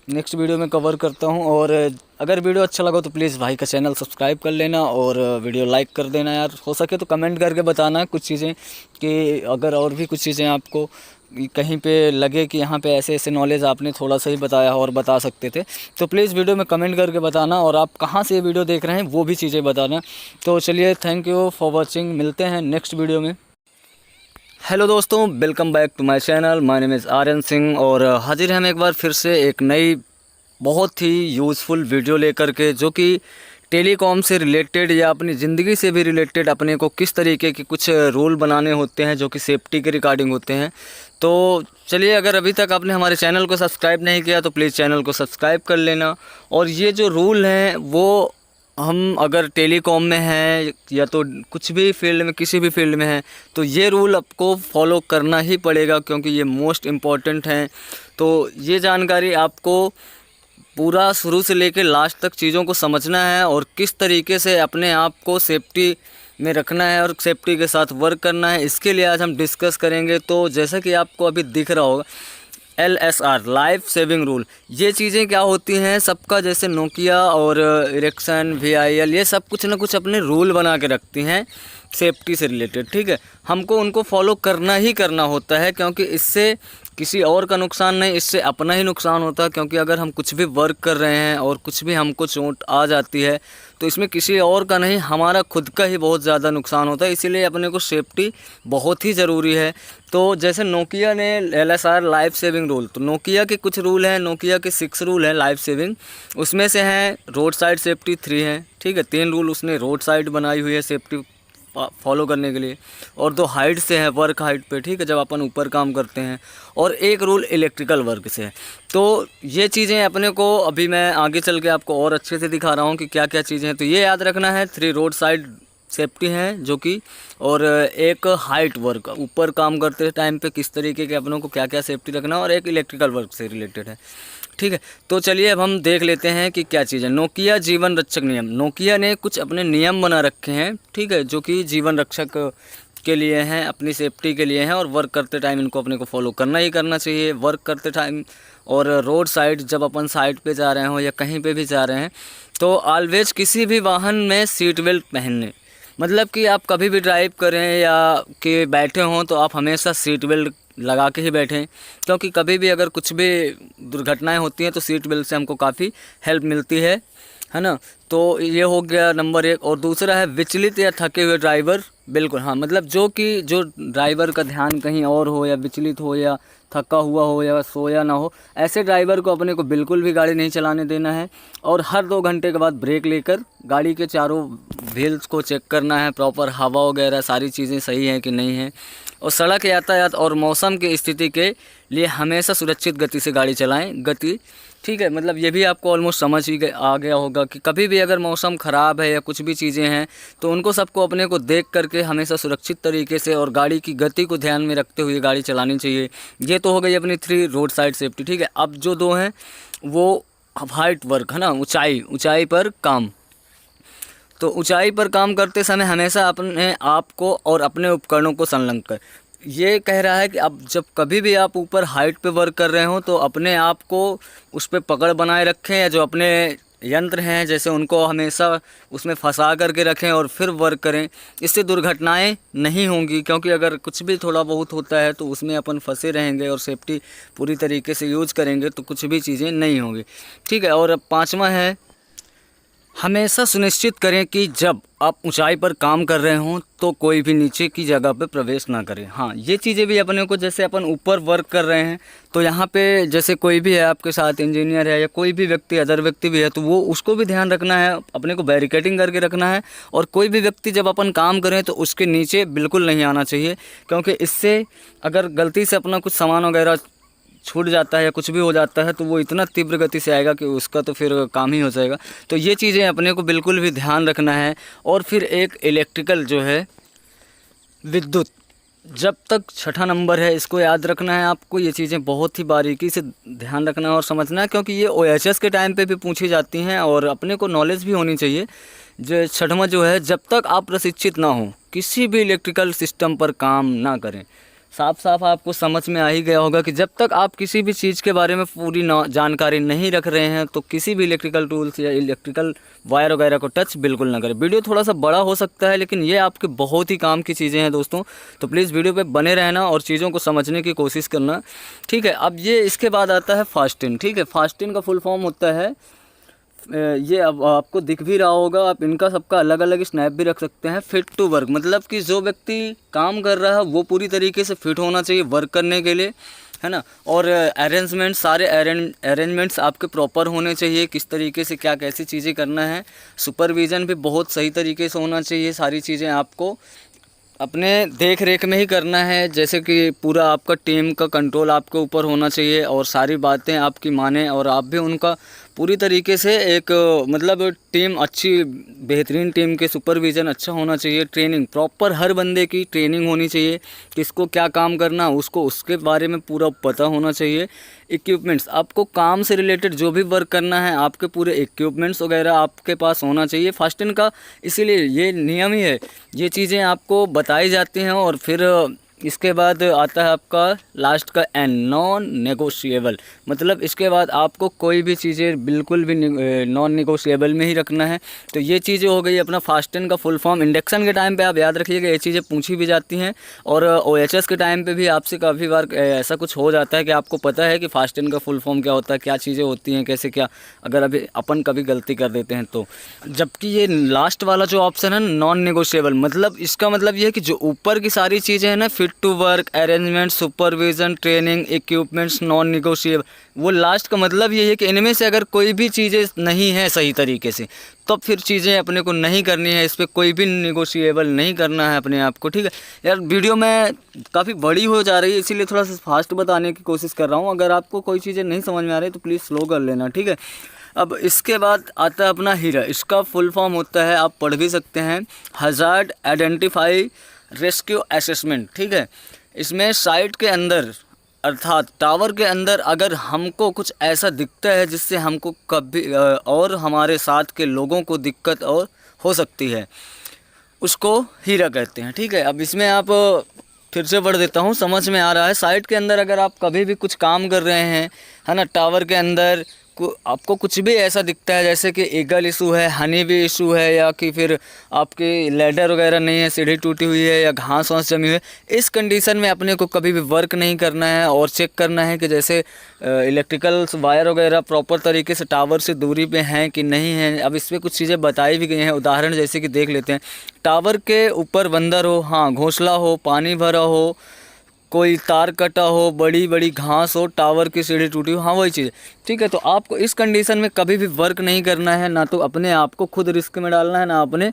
नेक्स्ट वीडियो में कवर करता हूँ। और अगर वीडियो अच्छा लगा तो प्लीज़ भाई का चैनल सब्सक्राइब कर लेना, और वीडियो लाइक कर देना यार। हो सके तो कमेंट करके बताना कुछ चीज़ें, कि अगर और भी कुछ चीज़ें आपको कहीं पे लगे कि यहाँ पे ऐसे ऐसे नॉलेज आपने थोड़ा सा ही बताया और बता सकते थे, तो प्लीज़ वीडियो में कमेंट करके बताना, और आप कहाँ से ये वीडियो देख रहे हैं वो भी चीज़ें बताना। तो चलिए, थैंक यू फॉर वॉचिंग, मिलते हैं नेक्स्ट वीडियो में। हेलो दोस्तों, welcome back to my channel. My name is Aryan Singh, और हाजिर हैं हम एक बार फिर से एक नई बहुत ही यूज़फुल वीडियो लेकर के, जो कि टेलीकॉम से रिलेटेड या अपनी ज़िंदगी से भी रिलेटेड अपने को किस तरीके के कुछ रूल बनाने होते हैं जो कि सेफ्टी के रिगार्डिंग होते हैं। तो चलिए, अगर अभी तक आपने हमारे चैनल को सब्सक्राइब नहीं किया तो प्लीज़ चैनल को सब्सक्राइब कर लेना। और ये जो रूल हैं वो हम अगर टेलीकॉम में हैं या तो कुछ भी फील्ड में, किसी भी फील्ड में हैं, तो ये रूल आपको फॉलो करना ही पड़ेगा, क्योंकि ये मोस्ट इम्पॉर्टेंट हैं। तो ये जानकारी आपको पूरा शुरू से लेकर लास्ट तक चीज़ों को समझना है, और किस तरीके से अपने आप को सेफ्टी में रखना है और सेफ्टी के साथ वर्क करना है, इसके लिए आज हम डिस्कस करेंगे। तो जैसा कि आपको अभी दिख रहा होगा, LSR लाइफ सेविंग रूल, ये चीज़ें क्या होती हैं सबका, जैसे नोकिया और इरेक्सन, VIL, ये सब कुछ ना कुछ अपने रूल बना के रखती हैं सेफ्टी से रिलेटेड। ठीक है, हमको उनको फॉलो करना ही करना होता है, क्योंकि इससे किसी और का नुकसान नहीं, इससे अपना ही नुकसान होता है। क्योंकि अगर हम कुछ भी वर्क कर रहे हैं और कुछ भी हमको चोट आ जाती है तो इसमें किसी और का नहीं, हमारा खुद का ही बहुत ज़्यादा नुकसान होता है। इसीलिए अपने को सेफ्टी बहुत ही ज़रूरी है। तो जैसे नोकिया ने LSR लाइफ सेविंग रूल, तो नोकिया के कुछ रूल हैं, नोकिया के 6 रूल हैं लाइफ सेविंग। उसमें से हैं रोड साइड सेफ्टी 3 हैं। ठीक है, 3 रूल उसने रोड साइड बनाई हुई है सेफ्टी फॉलो करने के लिए, और 2 हाइट से है, वर्क हाइट पे। ठीक है, जब अपन ऊपर काम करते हैं, और एक रूल इलेक्ट्रिकल वर्क से है। तो ये चीज़ें अपने को अभी मैं आगे चल के आपको और अच्छे से दिखा रहा हूँ कि क्या क्या चीज़ें हैं। तो ये याद रखना है, 3 रोड साइड सेफ्टी हैं जो कि, और एक हाइट वर्क, ऊपर काम करते टाइम पे किस तरीके के अपनों को क्या क्या सेफ्टी रखना, और एक इलेक्ट्रिकल वर्क से रिलेटेड है। ठीक है, तो चलिए अब हम देख लेते हैं कि क्या चीज़ है। नोकिया जीवन रक्षक नियम, नोकिया ने कुछ अपने नियम बना रखे हैं, ठीक है, जो कि जीवन रक्षक के लिए हैं, अपनी सेफ्टी के लिए हैं, और वर्क करते टाइम इनको अपने को फॉलो करना ही करना चाहिए, वर्क करते टाइम। और रोड साइड, जब अपन साइड पे जा रहे हो या कहीं पे भी जा रहे हैं, तो ऑलवेज किसी भी वाहन में सीट बेल्ट पहनने, मतलब कि आप कभी भी ड्राइव करें या कि बैठे हों तो आप हमेशा सीट बेल्ट लगा के ही बैठें, क्योंकि कभी भी अगर कुछ भी दुर्घटनाएं होती हैं तो सीट बेल्ट से हमको काफ़ी हेल्प मिलती है ना। तो ये हो गया नंबर 1। और दूसरा है विचलित या थके हुए ड्राइवर, बिल्कुल हाँ, मतलब जो ड्राइवर का ध्यान कहीं और हो, या विचलित हो, या थका हुआ हो, या सोया ना हो, ऐसे ड्राइवर को अपने को बिल्कुल भी गाड़ी नहीं चलाने देना है। और हर 2 घंटे के बाद ब्रेक लेकर गाड़ी के चारों व्हील्स को चेक करना है, प्रॉपर हवा वगैरह सारी चीज़ें सही हैं कि नहीं हैं। और सड़क यातायात और मौसम की स्थिति के लिए हमेशा सुरक्षित गति से गाड़ी चलाएं। गति, ठीक है, मतलब ये भी आपको ऑलमोस्ट समझ ही आ गया होगा कि कभी भी अगर मौसम ख़राब है या कुछ भी चीज़ें हैं तो उनको सबको अपने को देख करके हमेशा सुरक्षित तरीके से और गाड़ी की गति को ध्यान में रखते हुए गाड़ी चलानी चाहिए। ये तो हो गई अपनी 3 रोड साइड सेफ्टी। ठीक है, अब जो 2 हैं वो हाइट वर्क है ना, ऊंचाई पर काम। तो ऊंचाई पर काम करते समय हमेशा अपने आप को और अपने उपकरणों को संलग्न कर। ये कह रहा है कि अब जब कभी भी आप ऊपर हाइट पे वर्क कर रहे हो तो अपने आप को उस पर पकड़ बनाए रखें, या जो अपने यंत्र हैं जैसे उनको हमेशा उसमें फंसा करके रखें और फिर वर्क करें। इससे दुर्घटनाएं नहीं होंगी, क्योंकि अगर कुछ भी थोड़ा बहुत होता है तो उसमें अपन फंसे रहेंगे और सेफ्टी पूरी तरीके से यूज़ करेंगे तो कुछ भी चीज़ें नहीं होंगी। ठीक है। और अब 5वां है, हमेशा सुनिश्चित करें कि जब आप ऊंचाई पर काम कर रहे हों तो कोई भी नीचे की जगह पे प्रवेश ना करें। हाँ, ये चीज़ें भी अपने को, जैसे अपन ऊपर वर्क कर रहे हैं तो यहाँ पे जैसे कोई भी है आपके साथ, इंजीनियर है या कोई भी व्यक्ति, अदर व्यक्ति भी है, तो वो उसको भी ध्यान रखना है, अपने को बैरिकेडिंग करके रखना है। और कोई भी व्यक्ति जब अपन काम करें तो उसके नीचे बिल्कुल नहीं आना चाहिए, क्योंकि इससे अगर गलती से अपना कुछ सामान वगैरह छूट जाता है या कुछ भी हो जाता है तो वो इतना तीव्र गति से आएगा कि उसका तो फिर काम ही हो जाएगा। तो ये चीज़ें अपने को बिल्कुल भी ध्यान रखना है। और फिर एक इलेक्ट्रिकल जो है, विद्युत, जब तक 6ठा नंबर है, इसको याद रखना है आपको। ये चीज़ें बहुत ही बारीकी से ध्यान रखना है और समझना है, क्योंकि ये OHS के टाइम पे भी पूछी जाती हैं और अपने को नॉलेज भी होनी चाहिए। जो 6वां जो है, जब तक आप प्रशिक्षित ना हो किसी भी इलेक्ट्रिकल सिस्टम पर काम ना करें। साफ साफ आपको समझ में आ ही गया होगा कि जब तक आप किसी भी चीज़ के बारे में पूरी जानकारी नहीं रख रहे हैं तो किसी भी इलेक्ट्रिकल टूल्स या इलेक्ट्रिकल वायर वगैरह को टच बिल्कुल ना करें। वीडियो थोड़ा सा बड़ा हो सकता है लेकिन ये आपके बहुत ही काम की चीज़ें हैं दोस्तों, तो प्लीज़ वीडियो पे बने रहना और चीज़ों को समझने की कोशिश करना। ठीक है। अब ये इसके बाद आता है फास्टिंग। ठीक है। फास्टिंग का फुल फॉर्म होता है, ये अब आपको दिख भी रहा होगा, आप इनका सबका अलग अलग स्नैप भी रख सकते हैं। फिट टू वर्क, मतलब कि जो व्यक्ति काम कर रहा है वो पूरी तरीके से फिट होना चाहिए वर्क करने के लिए, है ना। और अरेंजमेंट, सारे अरेंजमेंट्स आपके प्रॉपर होने चाहिए, किस तरीके से क्या कैसी चीज़ें करना है। सुपरविज़न भी बहुत सही तरीके से होना चाहिए। सारी चीज़ें आपको अपने देख रेख में ही करना है, जैसे कि पूरा आपका टीम का कंट्रोल आपके ऊपर होना चाहिए और सारी बातें आपकी माने और आप भी उनका पूरी तरीके से एक, मतलब टीम अच्छी, बेहतरीन टीम के सुपरविज़न अच्छा होना चाहिए। ट्रेनिंग प्रॉपर, हर बंदे की ट्रेनिंग होनी चाहिए, किसको क्या काम करना उसको उसके बारे में पूरा पता होना चाहिए। इक्विपमेंट्स, आपको काम से रिलेटेड जो भी वर्क करना है आपके पूरे इक्विपमेंट्स वगैरह आपके पास होना चाहिए फास्टिंग का। इसीलिए ये नियम ही है, ये चीज़ें आपको बताई जाती हैं। और फिर इसके बाद आता है आपका लास्ट का एन, नॉन नेगोशिएबल, मतलब इसके बाद आपको कोई भी चीज़ें बिल्कुल भी नॉन नेगोशिएबल में ही रखना है। तो ये चीज़ें हो गई अपना फास्टिंग का फुल फॉर्म। इंडक्शन के टाइम पे आप याद रखिएगा, ये चीज़ें पूछी भी जाती हैं। और OHS के टाइम पे भी आपसे काफ़ी बार ऐसा कुछ हो जाता है कि आपको पता है कि फास्टिंग का फुल फॉर्म क्या होता है, क्या चीज़ें होती हैं, कैसे क्या, अगर अभी अपन कभी गलती कर देते हैं तो। जबकि ये लास्ट वाला जो ऑप्शन है नॉन नेगोशिएबल, मतलब इसका मतलब ये है कि जो ऊपर की सारी चीज़ें हैं ना, fit to work, arrangement, supervision, training, equipments, non negotiable, वो लास्ट का मतलब ये है कि इनमें से अगर कोई भी चीज़ें नहीं है सही तरीके से तब फिर चीज़ें अपने को नहीं करनी है, इस पर कोई भी नेगोशिएबल नहीं करना है अपने आप को। ठीक है यार, वीडियो में काफ़ी बड़ी हो जा रही है इसीलिए थोड़ा सा फास्ट बताने की कोशिश कर रहा हूँ। अगर आपको कोई चीज़ें नहीं समझ में आ रही तो प्लीज़ स्लो कर लेना। ठीक है। अब इसके बाद आता है अपना हीरा। इसका फुल फॉर्म होता है, आप पढ़ भी सकते हैं, हज़ार्ड आइडेंटिफाई रेस्क्यू असेसमेंट। ठीक है। इसमें साइट के अंदर अर्थात टावर के अंदर अगर हमको कुछ ऐसा दिखता है जिससे हमको कभी और हमारे साथ के लोगों को दिक्कत और हो सकती है, उसको हीरा कहते हैं। ठीक है। अब इसमें आप फिर से पढ़ देता हूँ, समझ में आ रहा है। साइट के अंदर अगर आप कभी भी कुछ काम कर रहे हैं, है ना, टावर के अंदर आपको कुछ भी ऐसा दिखता है जैसे कि ईगल इशू है, हनी बी इशू है, या कि फिर आपकी लैडर वगैरह नहीं है, सीढ़ी टूटी हुई है या घास वास जमी हुई है, इस कंडीशन में अपने को कभी भी वर्क नहीं करना है और चेक करना है कि जैसे इलेक्ट्रिकल वायर वगैरह प्रॉपर तरीके से टावर से दूरी पे हैं कि नहीं हैं। अब इस पर कुछ चीज़ें बताई भी गई हैं, उदाहरण जैसे कि देख लेते हैं। टावर के ऊपर बंदर हो, हाँ, घोंसला हो, पानी भरा हो, कोई तार कटा हो, बड़ी बड़ी घास हो, टावर की सीढ़ी टूटी हो, हाँ वही चीज़। ठीक है। तो आपको इस कंडीशन में कभी भी वर्क नहीं करना है, ना तो अपने आप को खुद रिस्क में डालना है, ना अपने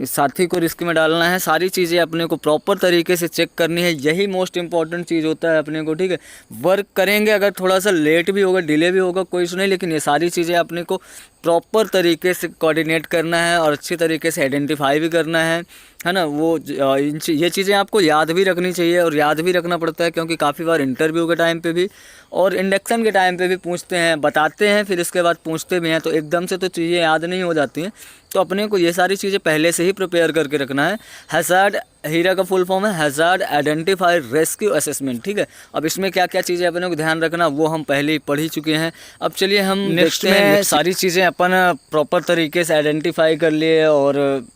साथी को रिस्क में डालना है। सारी चीज़ें अपने को प्रॉपर तरीके से चेक करनी है, यही मोस्ट इंपॉर्टेंट चीज़ होता है अपने को। ठीक है। वर्क करेंगे, अगर थोड़ा सा लेट भी होगा, डिले भी होगा, कोई इशू नहीं, लेकिन ये सारी चीज़ें अपने को प्रॉपर तरीके से कोऑर्डिनेट करना है और अच्छी तरीके से आइडेंटिफाई भी करना है ना। वो ये चीज़ें आपको याद भी रखनी चाहिए और याद भी रखना पड़ता है, क्योंकि काफ़ी बार इंटरव्यू के टाइम पे भी और इंडक्शन के टाइम पे भी पूछते हैं, बताते हैं, फिर इसके बाद पूछते भी हैं, तो एकदम से तो चीज़ें याद नहीं हो जाती हैं। तो अपने को ये सारी चीज़ें पहले से ही प्रिपेयर करके रखना है। हैज़ार्ड, हीरा का फुल फॉर्म है हैज़ार्ड आइडेंटिफाइड रेस्क्यू असेसमेंट, ठीक है। अब इसमें क्या क्या चीज़ें अपने को ध्यान रखना वो हम पहले ही पढ़ ही चुके हैं। अब चलिए हम नेक्स्ट में सारी चीज़ें अपन प्रॉपर तरीके से आइडेंटिफाई कर लिए और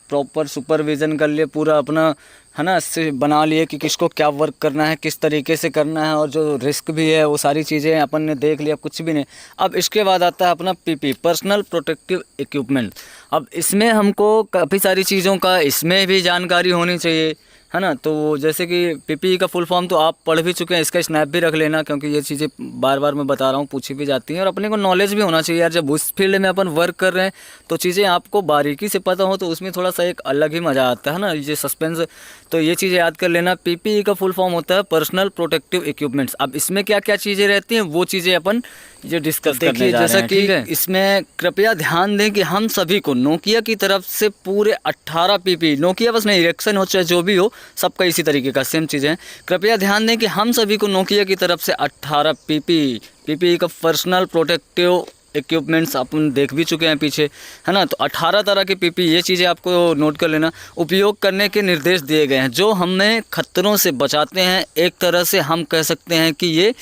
प्रॉपर सुपरविज़न कर लिए, पूरा अपना है ना से बना लिए कि किसको क्या वर्क करना है, किस तरीके से करना है, और जो रिस्क भी है वो सारी चीज़ें अपन ने देख लिया, कुछ भी नहीं। अब इसके बाद आता है अपना पीपी, पर्सनल प्रोटेक्टिव इक्विपमेंट। अब इसमें हमको काफ़ी सारी चीज़ों का इसमें भी जानकारी होनी चाहिए, है ना। तो जैसे कि पीपीई का फुल फॉर्म तो आप पढ़ भी चुके हैं, इसका स्नैप भी रख लेना, क्योंकि ये चीज़ें बार बार मैं बता रहा हूँ, पूछी भी जाती हैं, और अपने को नॉलेज भी होना चाहिए यार। जब उस फील्ड में अपन वर्क कर रहे हैं तो चीज़ें आपको बारीकी से पता हो तो उसमें थोड़ा सा एक अलग ही मज़ा आता है ना, ये सस्पेंस। तो ये चीज़ें याद कर लेना। पीपीई का फुल फॉर्म होता है पर्सनल प्रोटेक्टिव इक्विपमेंट्स। अब इसमें क्या क्या चीज़ें रहती हैं वो चीज़ें अपन ये डिस्कस करने जा रहे हैं। जैसा कि इसमें कृपया ध्यान दें कि हम सभी को नोकिया की तरफ से पूरे 18 पीपी, नोकिया बस नहीं, इरेक्सन हो चाहे जो भी हो, सबका इसी तरीके का सेम चीज़ें हैं। कृपया ध्यान दें कि हम सभी को नोकिया की तरफ से 18 पीपी का पर्सनल प्रोटेक्टिव इक्विपमेंट्स अपन देख भी चुके हैं पीछे, है ना। तो 18 तरह के पीपी, ये चीज़ें आपको नोट कर लेना। उपयोग करने के निर्देश दिए गए हैं जो हमें खतरों से बचाते हैं। एक तरह से हम कह सकते हैं कि ये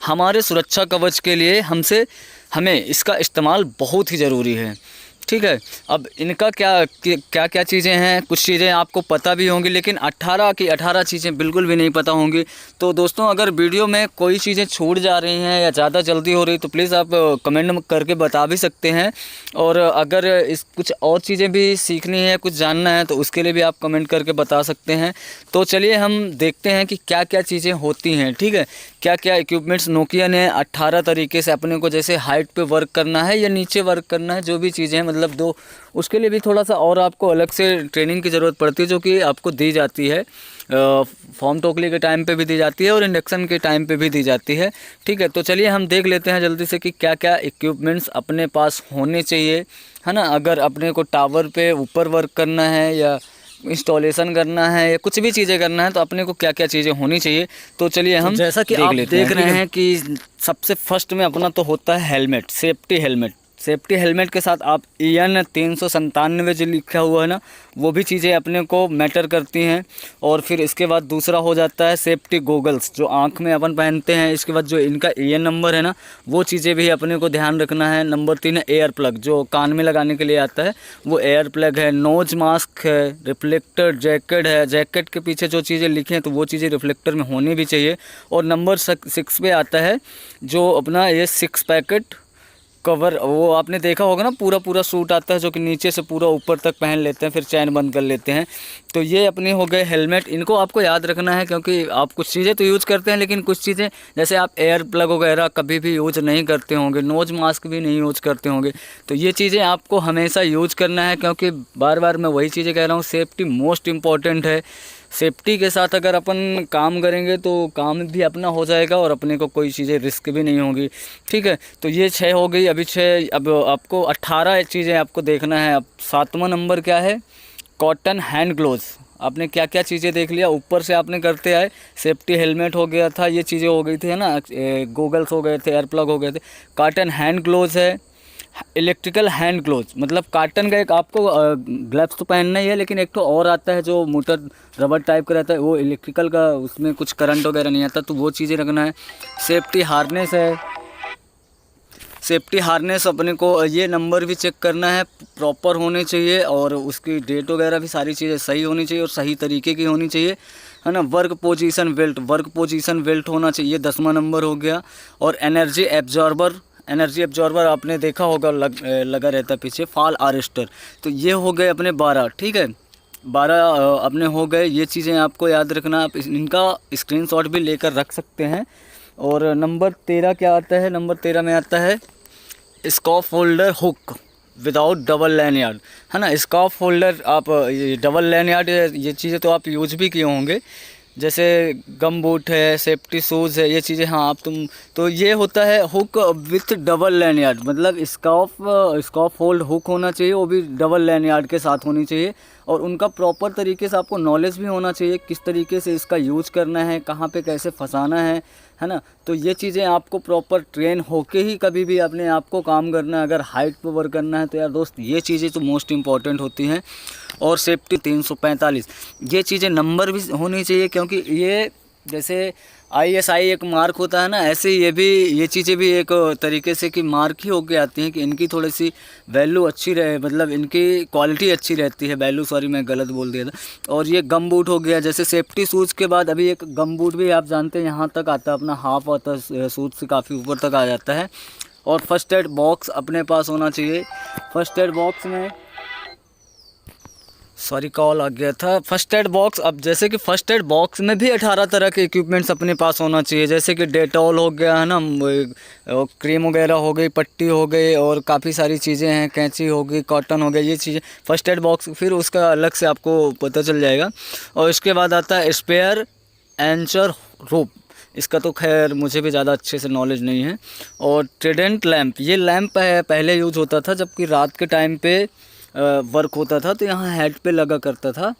हमारे सुरक्षा कवच के लिए हमें इसका इस्तेमाल बहुत ही ज़रूरी है, ठीक है। अब इनका क्या चीज़ें हैं, कुछ चीज़ें आपको पता भी होंगी, लेकिन 18 की 18 चीज़ें बिल्कुल भी नहीं पता होंगी। तो दोस्तों, अगर वीडियो में कोई चीज़ें छूट जा रही हैं या ज़्यादा जल्दी हो रही तो प्लीज़ आप कमेंट करके बता भी सकते हैं। और अगर कुछ और चीज़ें भी सीखनी है, कुछ जानना है, तो उसके लिए भी आप कमेंट करके बता सकते हैं। तो चलिए हम देखते हैं कि क्या क्या चीज़ें होती हैं, ठीक है। क्या क्या इक्विपमेंट्स नोकिया ने 18 तरीके से अपने को, जैसे हाइट पे वर्क करना है या नीचे वर्क करना है, जो भी चीज़ें हैं, मतलब दो, उसके लिए भी थोड़ा सा और आपको अलग से ट्रेनिंग की ज़रूरत पड़ती है, जो कि आपको दी जाती है फॉर्म टोकली के टाइम पे भी दी जाती है और इंडक्शन के टाइम पे भी दी जाती है, ठीक है। तो चलिए हम देख लेते हैं जल्दी से कि क्या क्या इक्विपमेंट्स अपने पास होने चाहिए, है ना। अगर अपने को टावर पे ऊपर वर्क करना है या इंस्टॉलेशन करना है या कुछ भी चीज़ें करना है तो अपने को क्या क्या चीज़ें होनी चाहिए। तो चलिए हम जैसा कि आप देख रहे हैं कि सबसे फर्स्ट में अपना तो होता है helmet, safety helmet. Safety helmet के साथ आप EN 397 जो लिखा हुआ है ना, वो भी चीज़ें अपने को मैटर करती हैं। और फिर इसके बाद दूसरा हो जाता है सेफ्टी गोगल्स, जो आँख में अपन पहनते हैं। इसके बाद जो इनका EN नंबर है ना, वो चीज़ें भी अपने को ध्यान रखना है। नंबर 3 है एयर प्लग, जो कान में लगाने के लिए आता है, वो एयर प्लग है। नोज मास्क है, रिफ्लेक्टर जैकेट है, जैकेट के पीछे जो चीज़ें लिखी हैं तो वो चीज़ें रिफ्लेक्टर में होनी भी चाहिए। और नंबर 6 पे आता है जो अपना ये 6 पैकेट कवर, वो आपने देखा होगा ना, पूरा सूट आता है जो कि नीचे से पूरा ऊपर तक पहन लेते हैं, फिर चैन बंद कर लेते हैं। तो ये अपने हो गए हेलमेट। इनको आपको याद रखना है, क्योंकि आप कुछ चीज़ें तो यूज़ करते हैं, लेकिन कुछ चीज़ें जैसे आप एयर प्लग वगैरह कभी भी यूज नहीं करते होंगे, नोज मास्क भी नहीं यूज करते होंगे। तो ये चीज़ें आपको हमेशा यूज करना है, क्योंकि बार बार मैं वही चीज़ें कह रहा हूँ, सेफ्टी मोस्ट इम्पॉर्टेंट है। सेफ्टी के साथ अगर अपन काम करेंगे तो काम भी अपना हो जाएगा और अपने को कोई चीज़ें रिस्क भी नहीं होगी, ठीक है। तो ये 6 हो गई, अभी 6, अब आपको 18 चीज़ें आपको देखना है। अब 7वां नंबर क्या है, कॉटन हैंड ग्लोव्स। आपने क्या क्या चीज़ें देख लिया, ऊपर से आपने करते आए। सेफ्टी हेलमेट हो गया था, ये चीज़ें हो गई थी, है ना, गोगल्स हो गए थे, एयर प्लग हो गए थे। कॉटन हैंड ग्लोव्स है, इलेक्ट्रिकल हैंड ग्लोव्स, मतलब कॉटन का एक आपको ग्लव्स तो पहनना ही है, लेकिन एक तो और आता है जो मोटर रबर टाइप का रहता है, वो इलेक्ट्रिकल का, उसमें कुछ करंट वगैरह नहीं आता, तो वो चीज़ें रखना है। सेफ्टी हार्नेस है, सेफ्टी हार्नेस अपने को ये नंबर भी चेक करना है, प्रॉपर होने चाहिए और उसकी डेट वगैरह भी सारी चीज़ें सही होनी चाहिए और सही तरीके की होनी चाहिए, है ना। वर्क पोजीशन बेल्ट होना चाहिए, 10वां नंबर हो गया। और एनर्जी एब्जॉर्बर आपने देखा होगा, लगा रहता है पीछे, फॉल अरेस्टर। तो ये हो गए अपने 12, ठीक है, 12 अपने हो गए। ये चीज़ें आपको याद रखना, आप इनका स्क्रीनशॉट भी लेकर रख सकते हैं। और नंबर 13 क्या आता है, नंबर 13 में आता है scoff holder hook without double lanyard, है ना। स्कॉफ होल्डर, आप डबल लैनयार्ड ये चीज़ें तो आप यूज भी किए होंगे, जैसे गम बूट है, सेफ्टी शूज़ है, ये चीज़ें, हाँ आप तो ये होता है हुक विथ डबल लैनयार्ड, मतलब स्कॉफ होल्ड हुक होना चाहिए, वो भी डबल लैनयार्ड के साथ होनी चाहिए। और उनका प्रॉपर तरीके से आपको नॉलेज भी होना चाहिए, किस तरीके से इसका यूज करना है, कहाँ पे कैसे फंसाना है है ना। तो ये चीज़ें आपको प्रॉपर ट्रेन होके ही कभी भी अपने आप को काम करना है। अगर हाइट पे वर्क करना है तो यार दोस्त ये चीज़ें तो मोस्ट इम्पॉर्टेंट होती हैं। और सेफ्टी 345 ये चीज़ें नंबर भी होनी चाहिए, क्योंकि ये जैसे ISI एक मार्क होता है ना, ऐसे ये भी ये चीज़ें भी एक तरीके से कि मार्क ही होके आती हैं कि इनकी थोड़ी सी वैल्यू अच्छी रहे, मतलब इनकी क्वालिटी अच्छी रहती है। वैल्यू सॉरी मैं गलत बोल दिया था। और ये गम बूट हो गया, जैसे सेफ्टी शूज़ के बाद अभी एक गम बूट भी आप जानते हैं यहाँ तक आता है, अपना हाफ आता है, शूज़ से काफ़ी ऊपर तक आ जाता है। और फर्स्ट एड बॉक्स अपने पास होना चाहिए। फर्स्ट एड बॉक्स में सॉरी कॉल आ गया था। फर्स्ट एड बॉक्स, अब जैसे कि फर्स्ट एड बॉक्स में भी 18 तरह के इक्विपमेंट्स अपने पास होना चाहिए, जैसे कि डेटॉल हो गया है ना, क्रीम वगैरह हो गई, पट्टी हो गई, और काफ़ी सारी चीज़ें हैं, कैंची हो गई, कॉटन हो गया, ये चीज़ें फर्स्ट एड बॉक्स फिर उसका अलग से आपको पता चल जाएगा। और इसके बाद आता है स्पेयर एंचर रोप, इसका तो खैर मुझे भी ज़्यादा अच्छे से नॉलेज नहीं है। और ट्रिडेंट लैंप, ये लैंप पहले यूज होता था जबकि रात के टाइम पे वर्क होता था, तो यहाँ हेड पे लगा करता था,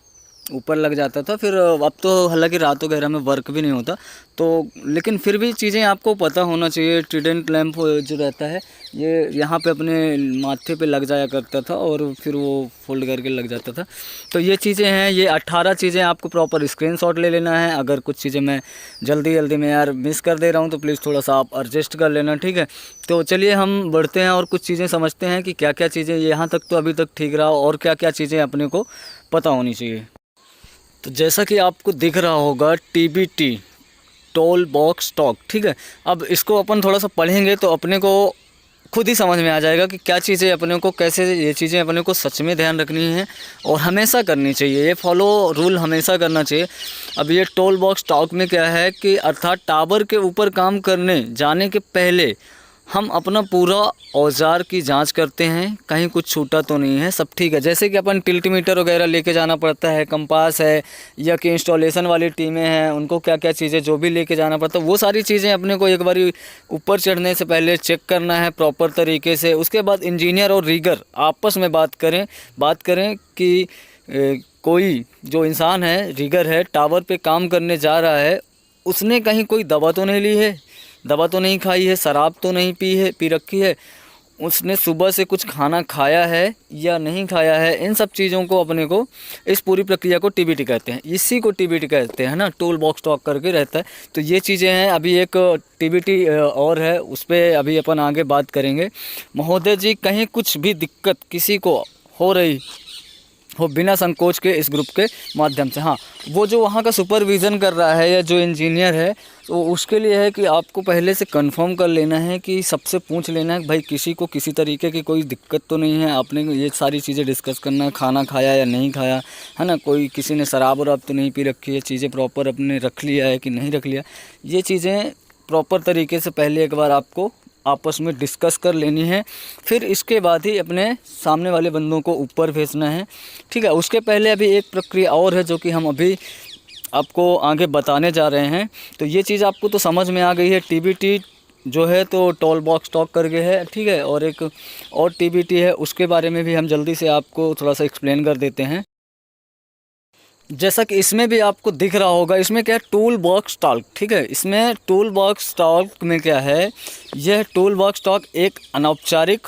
ऊपर लग जाता था। फिर अब तो हालांकि रात वगैरह में वर्क भी नहीं होता, तो लेकिन फिर भी चीज़ें आपको पता होना चाहिए। ट्रिडेंट लैंप जो रहता है ये यहाँ पे अपने माथे पे लग जाया करता था और फिर वो फोल्ड करके लग जाता था। तो ये चीज़ें हैं, ये 18 चीज़ें आपको प्रॉपर स्क्रीनशॉट ले लेना है। अगर कुछ चीज़ें मैं जल्दी में यार मिस कर दे रहा हूँ तो प्लीज़ थोड़ा सा आप एडजस्ट कर लेना, ठीक है। तो चलिए हम बढ़ते हैं और कुछ चीज़ें समझते हैं कि क्या क्या चीज़ें, यहाँ तक तो अभी तक ठीक रहा, और क्या क्या चीज़ें अपने को पता होनी चाहिए। तो जैसा कि आपको दिख रहा होगा TBT, टोल बॉक्स स्टॉक, ठीक है। अब इसको अपन थोड़ा सा पढ़ेंगे तो अपने को खुद ही समझ में आ जाएगा कि क्या चीज़ें अपने को, कैसे ये चीज़ें अपने को सच में ध्यान रखनी है और हमेशा करनी चाहिए। ये फॉलो रूल हमेशा करना चाहिए। अब ये टोल बॉक्स स्टॉक में क्या है कि अर्थात टावर के ऊपर काम करने जाने के पहले हम अपना पूरा औजार की जांच करते हैं, कहीं कुछ छूटा तो नहीं है, सब ठीक है। जैसे कि अपन टिल्टीमीटर वगैरह लेके जाना पड़ता है, कंपास है, या कि इंस्टॉलेशन वाली टीमें हैं, उनको क्या क्या चीज़ें जो भी लेके जाना पड़ता है, वो सारी चीज़ें अपने को एक बारी ऊपर चढ़ने से पहले चेक करना है प्रॉपर तरीके से। उसके बाद इंजीनियर और रीगर आपस में बात करें कि कोई जो इंसान है, रीगर है, टावर पे काम करने जा रहा है, उसने कहीं कोई दवा तो नहीं ली है, दवा तो नहीं खाई है, शराब तो नहीं पी रखी है, उसने सुबह से कुछ खाना खाया है या नहीं खाया है। इन सब चीज़ों को अपने को, इस पूरी प्रक्रिया को TBT कहते हैं। इसी को TBT कहते हैं ना, टूल बॉक्स स्टॉक करके रहता है। तो ये चीज़ें हैं। अभी एक TBT और है, उस पर अभी अपन आगे बात करेंगे। महोदय जी, कहीं कुछ भी दिक्कत किसी को हो रही हो, बिना संकोच के इस ग्रुप के माध्यम से, हाँ, वो जो वहाँ का सुपरविज़न कर रहा है या जो इंजीनियर है, तो उसके लिए है कि आपको पहले से कंफर्म कर लेना है, कि सबसे पूछ लेना है कि भाई किसी को किसी तरीके की कोई दिक्कत तो नहीं है। आपने ये सारी चीज़ें डिस्कस करना है, खाना खाया या नहीं खाया है ना, कोई किसी ने शराब वराब तो नहीं पी रखी है, चीज़ें प्रॉपर अपने रख लिया है कि नहीं रख लिया, ये चीज़ें प्रॉपर तरीके से पहले एक बार आपको आपस में डिस्कस कर लेनी है। फिर इसके बाद ही अपने सामने वाले बंदों को ऊपर भेजना है, ठीक है। उसके पहले अभी एक प्रक्रिया और है जो कि हम अभी आपको आगे बताने जा रहे हैं। तो ये चीज़ आपको तो समझ में आ गई है। TBT जो है तो टोल बॉक्स स्टॉक करके है, ठीक है। और एक और TBT है, उसके बारे में भी हम जल्दी से आपको थोड़ा सा एक्सप्लेन कर देते हैं। जैसा कि इसमें भी आपको दिख रहा होगा, इसमें क्या है, टूल बॉक्स टॉक, ठीक है। इसमें टूल बॉक्स टॉक में क्या है, यह टूल बॉक्स टॉक एक अनौपचारिक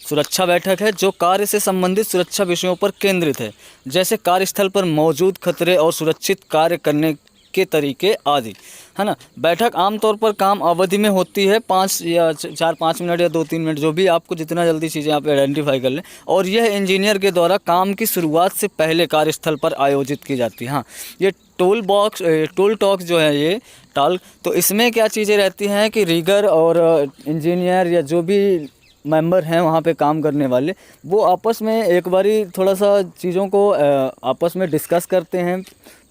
सुरक्षा बैठक है जो कार्य से संबंधित सुरक्षा विषयों पर केंद्रित है, जैसे कार्यस्थल पर मौजूद खतरे और सुरक्षित कार्य करने के तरीके आदि, है ना। बैठक आमतौर पर काम अवधि में होती है 5 या 4-5 मिनट या 2-3 मिनट, जो भी आपको जितना जल्दी चीज़ें आप आइडेंटिफाई कर लें। और यह इंजीनियर के द्वारा काम की शुरुआत से पहले कार्यस्थल पर आयोजित की जाती है। हाँ, ये टूल टॉक जो है, ये टॉक, तो इसमें क्या चीज़ें रहती हैं कि रीगर और इंजीनियर या जो भी मेंबर हैं वहाँ पे काम करने वाले, वो आपस में एक बारी थोड़ा सा चीज़ों को आपस में डिस्कस करते हैं।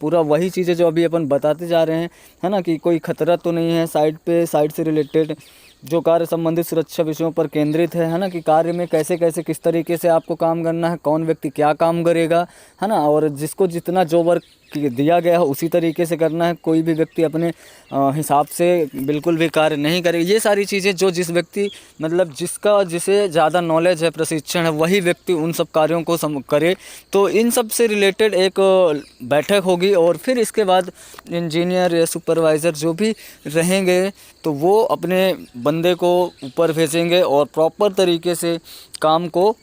पूरा वही चीज़ें जो अभी अपन बताते जा रहे हैं, है ना, कि कोई खतरा तो नहीं है साइड से रिलेटेड, जो कार्य संबंधित सुरक्षा विषयों पर केंद्रित है ना, कि कार्य में कैसे कैसे किस तरीके से आपको काम करना है, कौन व्यक्ति क्या काम करेगा, है ना, और जिसको जितना जो वर्क दिया गया है उसी तरीके से करना है। कोई भी व्यक्ति अपने हिसाब से बिल्कुल भी कार्य नहीं करे। ये सारी चीज़ें जो जिस व्यक्ति मतलब जिसे ज़्यादा नॉलेज है, प्रशिक्षण है, वही व्यक्ति उन सब कार्यों को करे। तो इन सब से रिलेटेड एक बैठक होगी और फिर इसके बाद इंजीनियर या सुपरवाइज़र जो भी रहेंगे तो वो अपने बंदे को ऊपर भेजेंगे और प्रॉपर तरीके से काम को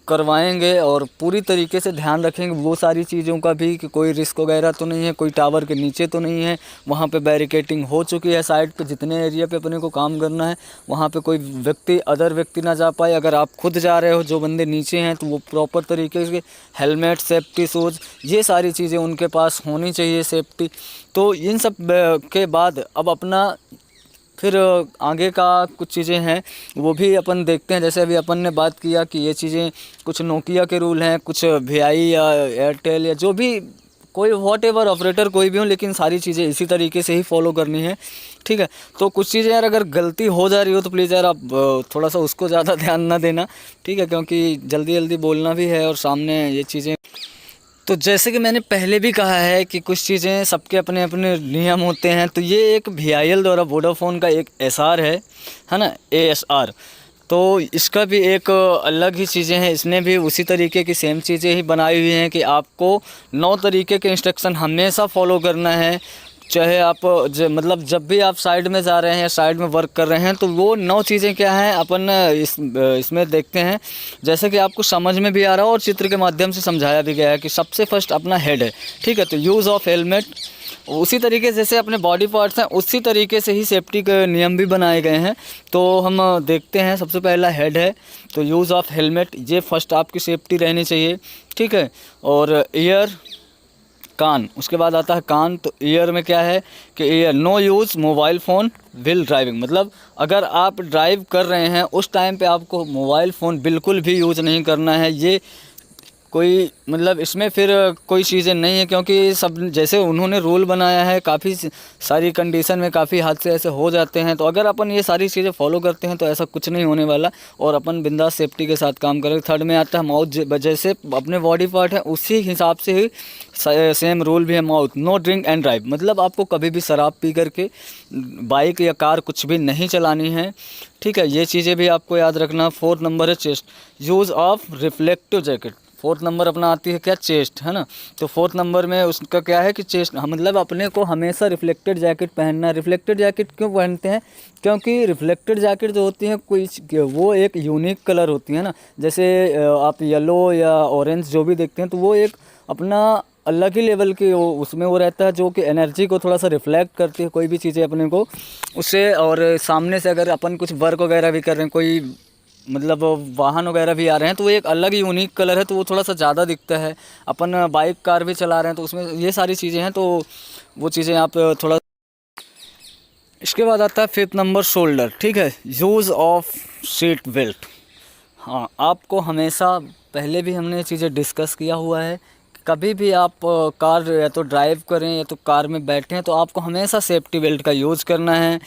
करवाएंगे और पूरी तरीके से ध्यान रखेंगे वो सारी चीज़ों का भी कि कोई रिस्क वगैरह तो नहीं है, कोई टावर के नीचे तो नहीं है, वहाँ पे बैरिकेटिंग हो चुकी है, साइड पे जितने एरिया पे अपने को काम करना है वहाँ पे कोई अदर व्यक्ति ना जा पाए। अगर आप खुद जा रहे हो, जो बंदे नीचे हैं, तो वो प्रॉपर तरीके से हेलमेट, सेफ्टी शूज़, ये सारी चीज़ें उनके पास होनी चाहिए, सेफ्टी। तो इन सब के बाद अब अपना फिर आगे का कुछ चीज़ें हैं वो भी अपन देखते हैं। जैसे अभी अपन ने बात किया कि ये चीज़ें कुछ नोकिया के रूल हैं, कुछ वीआई या एयरटेल या जो भी कोई व्हाटएवर ऑपरेटर कोई भी हो, लेकिन सारी चीज़ें इसी तरीके से ही फॉलो करनी है, ठीक है। तो कुछ चीज़ें यार अगर गलती हो जा रही हो तो प्लीज़ यार आप थोड़ा सा उसको ज़्यादा ध्यान ना देना, ठीक है, क्योंकि जल्दी जल्दी बोलना भी है और सामने ये चीज़ें। तो जैसे कि मैंने पहले भी कहा है कि कुछ चीज़ें सबके अपने अपने नियम होते हैं। तो ये एक VIL द्वारा वोडाफोन का एक SR है ना, ASR। तो इसका भी एक अलग ही चीज़ें हैं, इसने भी उसी तरीके की सेम चीज़ें ही बनाई हुई हैं कि आपको 9 तरीके के इंस्ट्रक्शन हमेशा फॉलो करना है। चाहे आप मतलब जब भी आप साइड में जा रहे हैं, साइड में वर्क कर रहे हैं, तो वो 9 चीज़ें क्या हैं अपन इसमें देखते हैं। जैसे कि आपको समझ में भी आ रहा हो और चित्र के माध्यम से समझाया भी गया है कि सबसे फर्स्ट अपना हेड है, ठीक है। तो यूज़ ऑफ हेलमेट उसी तरीके से जैसे अपने बॉडी पार्ट्स हैं उसी तरीके से ही सेफ्टी के नियम भी बनाए गए हैं। तो हम देखते हैं, सबसे पहला हेड है तो यूज़ ऑफ हेलमेट, ये फर्स्ट आपकी सेफ्टी रहनी चाहिए, ठीक है। और ईयर, कान, उसके बाद आता है कान। तो ईयर में क्या है कि ear, no use mobile phone while driving, मतलब अगर आप ड्राइव कर रहे हैं उस टाइम पे आपको मोबाइल फ़ोन बिल्कुल भी यूज़ नहीं करना है। ये कोई मतलब इसमें फिर कोई चीज़ें नहीं है, क्योंकि सब जैसे उन्होंने रूल बनाया है, काफ़ी सारी कंडीशन में काफ़ी हादसे ऐसे हो जाते हैं। तो अगर अपन ये सारी चीज़ें फॉलो करते हैं तो ऐसा कुछ नहीं होने वाला और अपन बिंदास सेफ्टी के साथ काम करें। थर्ड में आता है माउथ, जैसे अपने बॉडी पार्ट है उसी हिसाब से ही सेम रूल भी है mouth, no drink and drive, मतलब आपको कभी भी शराब पी करके बाइक या कार कुछ भी नहीं चलानी है, ठीक है। ये चीज़ें भी आपको याद रखना। 4 नंबर है chest, use of reflective jacket. 4 number अपना आती है क्या, चेस्ट, है ना। तो 4 नंबर में उसका क्या है कि चेस्ट, मतलब अपने को हमेशा रिफ्लेक्टेड जैकेट पहनना है। रिफ्लेक्टेड जैकेट क्यों पहनते हैं, क्योंकि रिफ्लेक्टेड जैकेट जो होती है कोई वो एक यूनिक कलर होती है ना। जैसे आप येलो या ऑरेंज जो भी देखते हैं तो वो एक अपना अलग ही लेवल की उसमें वो रहता है, जो कि एनर्जी को थोड़ा सा रिफ्लेक्ट करती है, कोई भी चीज़ें अपने को उससे। और सामने से अगर अपन कुछ वर्क वगैरह भी कर रहे हैं, कोई मतलब वाहन वगैरह भी आ रहे हैं, तो वो एक अलग ही यूनिक कलर है, तो वो थोड़ा सा ज़्यादा दिखता है। अपन बाइक कार भी चला रहे हैं तो उसमें ये सारी चीज़ें हैं, तो वो चीज़ें आप थोड़ा। इसके बाद आता है 5th नंबर शोल्डर, ठीक है, यूज़ ऑफ सीट बेल्ट। हाँ, आपको हमेशा, पहले भी हमने ये चीज़ें डिस्कस किया हुआ है, कभी भी आप कार या तो ड्राइव करें या तो कार में बैठें तो आपको हमेशा सेफ्टी बेल्ट का यूज़ करना है,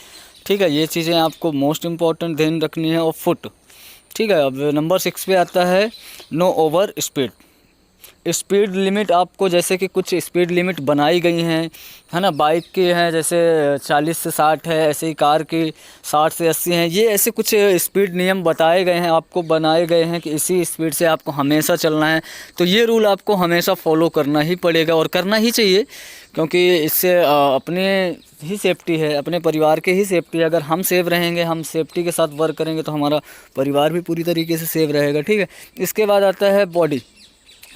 ठीक है। ये चीज़ें आपको मोस्ट इम्पॉर्टेंट ध्यान रखनी है। और फुट, ठीक है। अब नंबर 6 पे आता है no over speed. Speed limit आपको, जैसे कि कुछ स्पीड लिमिट बनाई गई हैं, है ना, बाइक की हैं जैसे 40 से 60 है, ऐसे ही कार की 60 से 80 हैं। ये ऐसे कुछ स्पीड नियम बताए गए हैं, आपको बनाए गए हैं कि इसी स्पीड से आपको हमेशा चलना है। तो ये रूल आपको हमेशा फॉलो करना ही पड़ेगा और करना ही चाहिए, क्योंकि इससे अपने ही सेफ्टी है, अपने परिवार की ही सेफ्टी है। अगर हम सेफ रहेंगे, हम सेफ्टी के साथ वर्क करेंगे तो हमारा परिवार भी पूरी तरीके से सेफ रहेगा, ठीक है। इसके बाद आता है बॉडी,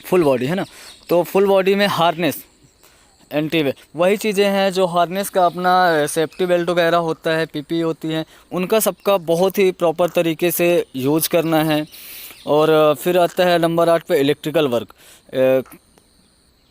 फुल बॉडी, है ना। तो फुल बॉडी में हार्नेस, एंटी वे, वही चीज़ें हैं जो हार्नेस का अपना सेफ्टी बेल्ट वगैरह होता है, पीपी होती हैं, उनका सबका बहुत ही प्रॉपर तरीके से यूज़ करना है। और फिर आता है नंबर 8 पे इलेक्ट्रिकल वर्क,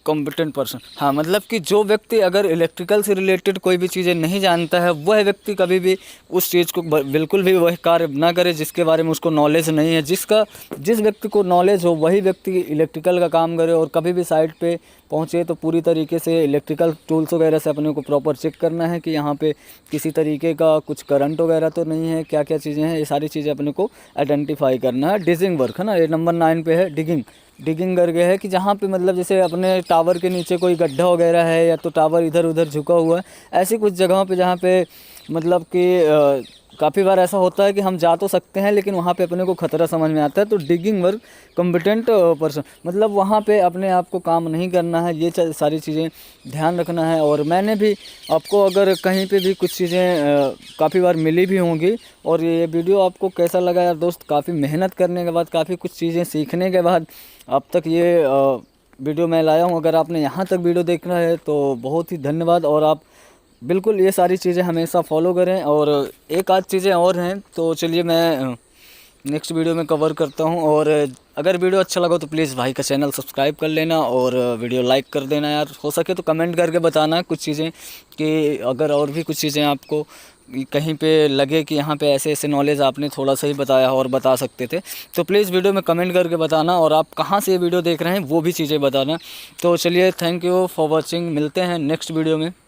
कॉम्पिटेंट पर्सन। हाँ, मतलब कि जो व्यक्ति अगर इलेक्ट्रिकल से रिलेटेड कोई भी चीज़ें नहीं जानता है, वह व्यक्ति कभी भी उस चीज़ को बिल्कुल भी वह कार्य ना करे जिसके बारे में उसको नॉलेज नहीं है। जिस व्यक्ति को नॉलेज हो वही व्यक्ति इलेक्ट्रिकल का काम करे, और कभी भी साइट पे पहुँचे तो पूरी तरीके से इलेक्ट्रिकल टूल्स वगैरह से अपने को प्रॉपर चेक करना है कि यहाँ पे किसी तरीके का कुछ करंट वगैरह तो नहीं है, क्या क्या चीज़ें हैं, ये सारी चीज़ें अपने को आइडेंटिफाई करना है। डिगिंग वर्क, है ना, ये नंबर 9 पे है डिगिंग। डिगिंग करके है कि जहाँ पे मतलब जैसे अपने टावर के नीचे कोई गड्ढा वगैरह है या तो टावर इधर उधर झुका हुआ है, ऐसी कुछ जगहों पे जहाँ पे मतलब कि काफ़ी बार ऐसा होता है कि हम जा तो सकते हैं लेकिन वहाँ पे अपने को खतरा समझ में आता है, तो डिगिंग वर्क कॉम्पिटेंट पर्सन मतलब वहाँ पे अपने आप को काम नहीं करना है, ये सारी चीज़ें ध्यान रखना है। और मैंने भी आपको अगर कहीं पे भी कुछ चीज़ें काफ़ी बार मिली भी होंगी, और ये वीडियो आपको कैसा लगा यार दोस्त, काफ़ी मेहनत करने के बाद, काफ़ी कुछ चीज़ें सीखने के बाद अब तक ये वीडियो मैं लाया हूँ। अगर आपने यहाँ तक वीडियो देखना है तो बहुत ही धन्यवाद, और आप बिल्कुल ये सारी चीज़ें हमेशा फॉलो करें। और एक आध चीज़ें और हैं तो चलिए मैं नेक्स्ट वीडियो में कवर करता हूँ। और अगर वीडियो अच्छा लगा तो प्लीज़ भाई का चैनल सब्सक्राइब कर लेना और वीडियो लाइक कर देना यार, हो सके तो कमेंट करके बताना कुछ चीज़ें कि अगर और भी कुछ चीज़ें आपको कहीं पे लगे कि यहाँ पे ऐसे ऐसे नॉलेज आपने थोड़ा सा ही बताया और बता सकते थे, तो प्लीज़ वीडियो में कमेंट करके बताना, और आप कहाँ से ये वीडियो देख रहे हैं वो भी चीज़ें बताना। तो चलिए थैंक यू फॉर वॉचिंग, मिलते हैं नेक्स्ट वीडियो में।